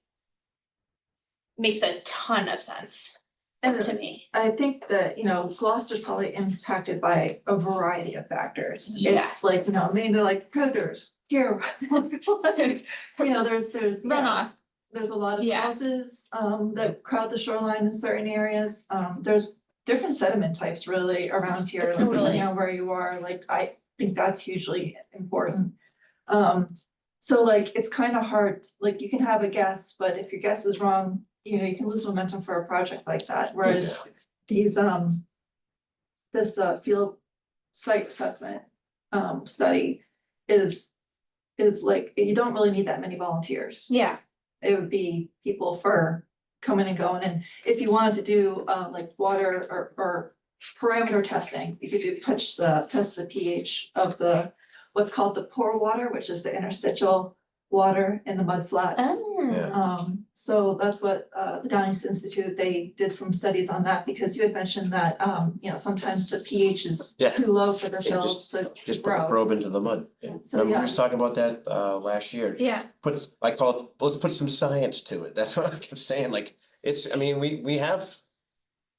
makes a ton of sense. to me. I think that, you know, Gloucester's probably impacted by a variety of factors. Yeah. It's like, you know, maybe like predators, here. You know, there's Runoff. there's a lot of Yeah. houses, that crowd the shoreline in certain areas. There's different sediment types really around here, like, Totally. depending on where you are, like, I think that's hugely important. So like, it's kind of hard, like, you can have a guess, but if your guess is wrong, you know, you can lose momentum for a project like that, whereas these, this, field site assessment, study is like, you don't really need that many volunteers. Yeah, It would be people for coming and going, and if you wanted to do, like water or parameter testing, you could test the pH of the, what's called the pore water, which is the interstitial water in the mud flats. oh, So that's what, the Downey's Institute, they did some studies on that, because you had mentioned that, you know, sometimes the pH is Yeah. too low for the Yeah, shells to Just put a grow. probe into the mud. Yeah. So, Remember, we yeah. was talking about that last year. yeah, I call it, let's put some science to it. That's what I kept saying, like, I mean, we have.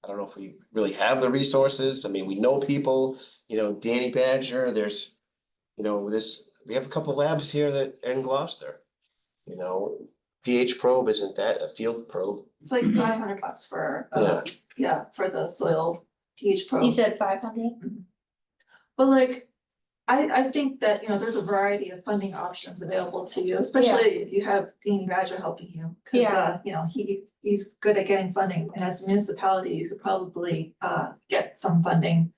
I don't know if we really have the resources. I mean, we know people, you know, Danny Badger, there's, you know, we have a couple labs here that are in Gloucester. You know, pH probe, isn't that a field probe? It's like $500 for, Yeah. yeah, for the soil pH probe. you said 500? But like, I think that, you know, there's a variety of funding options available to you, especially if you have Dean Badger helping you. Cause, Yeah. you know, he's good at getting funding, and as a municipality, you could probably, get some funding.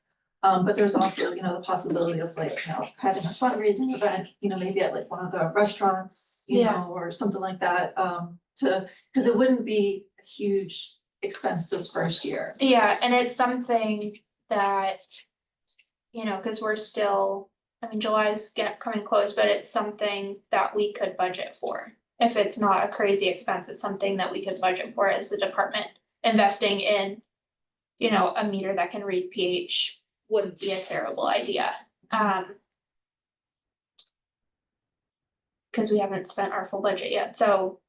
But there's also, you know, the possibility of like, you know, having a fundraising event, you know, maybe at like one of the restaurants, you Yeah. know, or something like that, cause it wouldn't be a huge expense this first year. Yeah, and it's something that, you know, cause we're still, I mean, July's coming close, but it's something that we could budget for. If it's not a crazy expense, it's something that we could budget for as the department. Investing in, you know, a meter that can read pH wouldn't be a terrible idea. Cause we haven't spent our full budget yet, so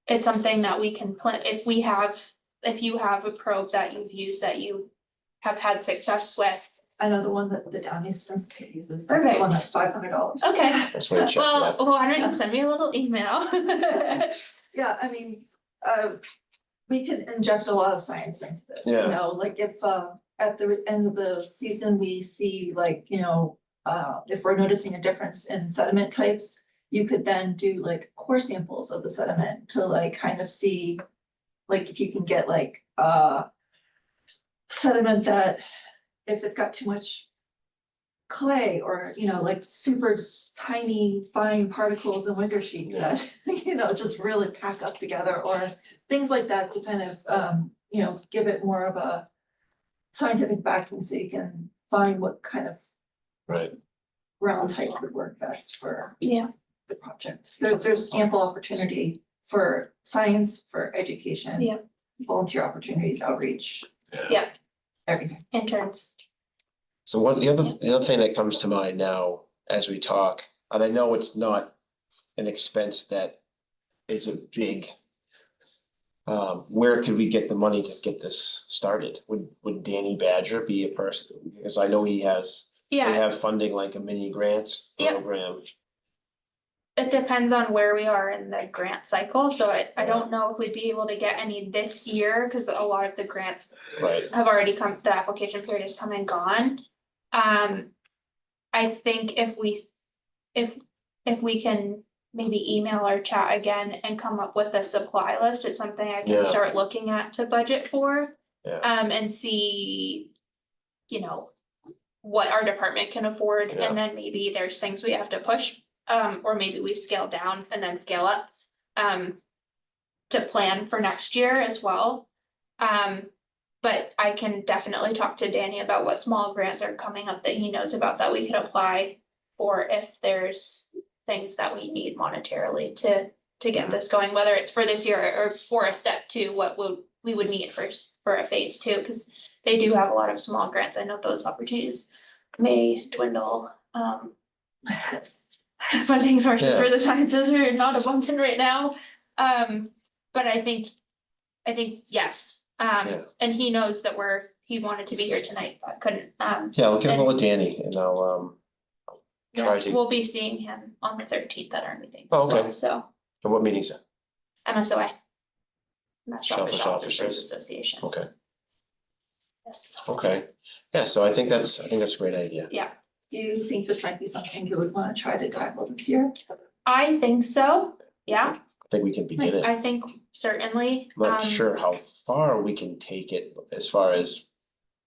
it's something that we can plan, if you have a probe that you've used that you have had success with. I know the one that the Downey's Institute uses, that's the one Perfect. that's $500. Okay, That's what I checked. well, why don't you send me a little email? Yeah, I mean, we can inject a lot of science into this, you Yeah. know, like if, at the end of the season, we see like, you know, if we're noticing a difference in sediment types, you could then do like core samples of the sediment to like kind of see, like if you can get like, sediment that if it's got too much clay or, you know, like super tiny fine particles in winter sheet that, you know, just really pack up together, or things like that to kind of, you know, give it more of a scientific backing, so you can find what kind of Right. ground type would work best for Yeah, the project. There's ample opportunity for science, for education. Yeah. Volunteer opportunities, outreach. Yeah. Everything. interns. So the other thing that comes to mind now as we talk, and I know it's not an expense that is a big. Where could we get the money to get this started? Would Danny Badger be a person? Because I know they Yeah, have funding like a mini grants Yep. program. it depends on where we are in the grant cycle, so I don't know if we'd be able to get any this year, cause a lot of the grants Right. have already come, the application period has come and gone. I think if we can maybe email or chat again and come up with a supply list, it's something I Yeah. can start looking at to budget for. Yeah. And see, you know, what our department can afford, Yeah. and then maybe there's things we have to push, or maybe we scale down and then scale up. To plan for next year as well. But I can definitely talk to Danny about what small grants are coming up that he knows about that we could apply for if there's things that we need monetarily to get this going, whether it's for this year or for a step two, what we would need for a phase two, because they do have a lot of small grants. I know those opportunities may dwindle. Funding sources for the sciences are not abundant right now. But I think yes, Yeah. And he knows that he wanted to be here tonight, but couldn't, Yeah, we'll get ahold of Danny and I'll try yeah, to, we'll be seeing him on the 13th at our meeting. Oh, as well, okay. So, and what meeting's that? MSOA. Not Shellfish Shellfish Officers Officers. Association. Okay, Yes, okay. Yeah, so I think that's a great idea. yeah, Do you think this might be something you would wanna try to tackle this year? I think so, yeah, I think we can begin it. I think certainly, I'm not sure how far we can take it as far as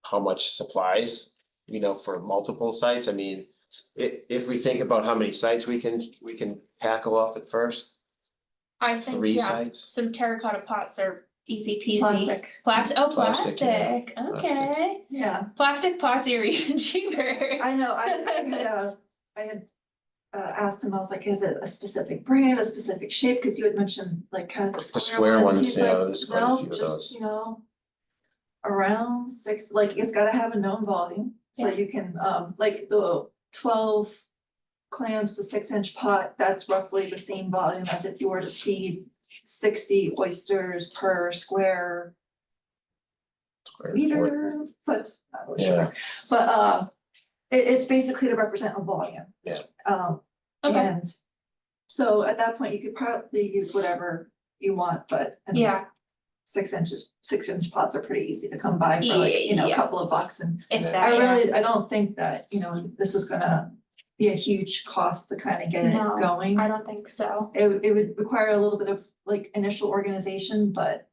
how much supplies, for multiple sites. I mean, if we think about how many sites we can tackle off at first, I think, 3 yeah, sites. some terracotta pots are easy peasy. Plastic, Plastic, Plastic, yeah, plastic, okay. yeah, Plastic pots are even cheaper. I know, I had asked him, I was like, is it a specific brand, a specific shape, cause you had mentioned like kind of the The square square ones, ones, he's yeah, like, there's quite a no, few of just, those. around 6, like, it's gotta have a known volume, so Yeah. you can, like, the 12 clams to 6-inch pot, that's roughly the same volume as if you were to seed 60 oysters per square Square foot. meter, but not really Yeah. sure. But it's basically to represent a volume. Yeah. Okay, And so at that point, you could probably use whatever you want, but I mean, yeah, 6-inch pots are pretty easy to come by for like, a Yeah. couple of bucks. And if Yeah. that, I don't think that, this is gonna be a huge cost to kind of get it No, going. I don't think so. It would require a little bit of like initial organization, but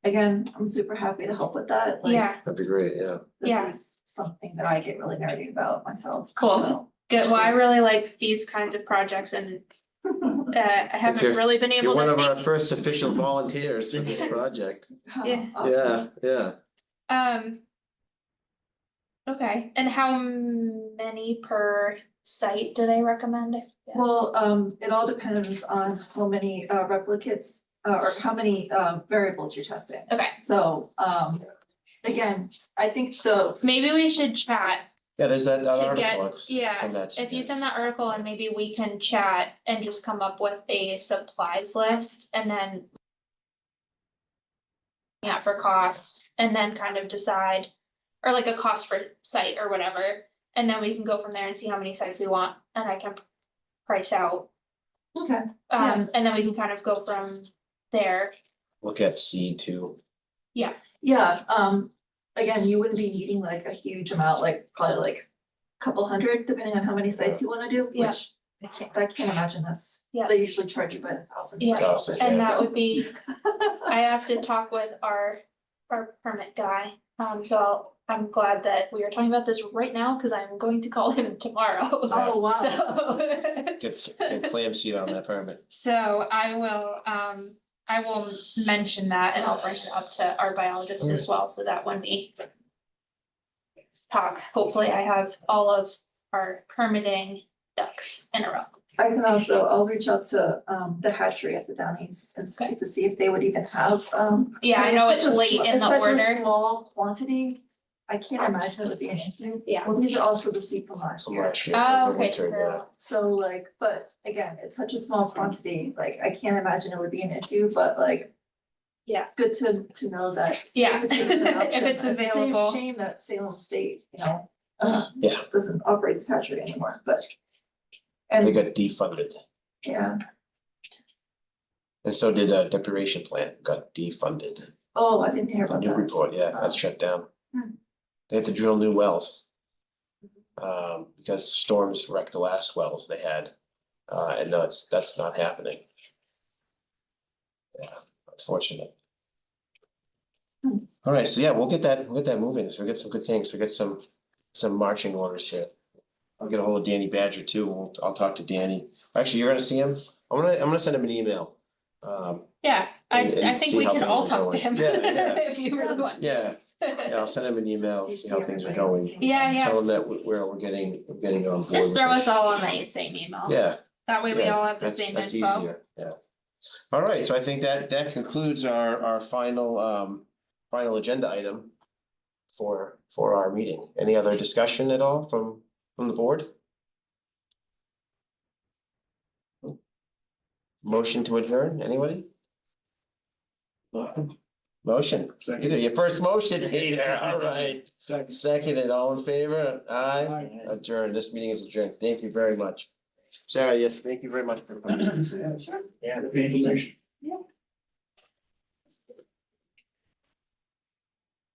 again, I'm super happy to help with that. Like, Yeah, That'd be great, yeah. yeah. this is something that I get really nerdy about myself. Cool. so. good, well, I really like these kinds of projects and I haven't you're- really been able You're one to of our think. first official volunteers for this project. Yeah. Awesome. Yeah. Okay, and how many per site do they recommend? Yeah. Well, it all depends on how many replicates or how many variables you're testing. Okay, So, again, I think maybe we should chat Yeah, there's that to article. get, I'll send that to if you guys. send that article and maybe we can chat and just come up with a supplies list and then. Yeah, for costs and then kind of decide, or like a cost for site or whatever, and then we can go from there and see how many sites we want and I can price out. Okay. Yeah. And then we can kind of go from there. Look at seed too. yeah, again, you wouldn't be needing like a huge amount, like probably like a couple hundred, depending on how many sites you wanna do, Yeah. which I can't imagine Yeah. they usually charge you by the 1,000. Yeah. 1,000, And yeah. that would be, I have to talk with our permit guy, so I'm glad that we are talking about this right now, cause I'm going to call him tomorrow. Oh, wow. So. Get clam seed on that permit. So I will mention that and I'll bring it up to our biologist as well, so that when we talk, hopefully I have all of our permitting ducks in a row. I can also, I'll reach out to the hatchery at the Downey's Institute to see if they would even have Yeah, I know it's such a late in it's the such a order. small quantity. I can't imagine it would be an issue. Yeah. Well, these are also the seed from last From year. last year, Oh, the okay, winter, yeah. So like, but again, it's such a small quantity, like I can't imagine it would be an issue, but like. Yeah. It's good to know that. Yeah, it's even an if option. it's a available. shame that Salem State, Yeah. doesn't operate this hatchery anymore, but. They And, got defunded. yeah, And so did Depuration Plant got defunded. oh, I didn't hear The about new that. report, yeah, that's shut down. Hmm. They had to drill new wells. Because storms wrecked the last wells they had, and that's not happening. Yeah, unfortunate. Hmm. All right, so yeah, we'll get that moving, so we get some good things, we get some marching orders here. I'll get a hold of Danny Badger too, I'll talk to Danny, actually, you're gonna see him, I'm gonna send him an email. Yeah, And I think see we how can things all are talk to going. him. Yeah. If you really want to. Yeah, I'll send him an email, see how things are everybody going, Yeah, yeah. tell him that we're getting on board. Just with throw this. us all on the same email. Yeah. That way we Yeah, all have the that's same that's info. easier, yeah. All right, so I think that concludes our final agenda item for our meeting. Any other discussion at all from the board? Motion to adjourn, anybody? Motion, Second. Peter, your first motion, Peter, all right. Second. Seconded, all in favor? Aye. Aye. Adjourned, this meeting is adjourned, thank you very much. Sarah, yes, thank you very much for coming. Yeah, the information.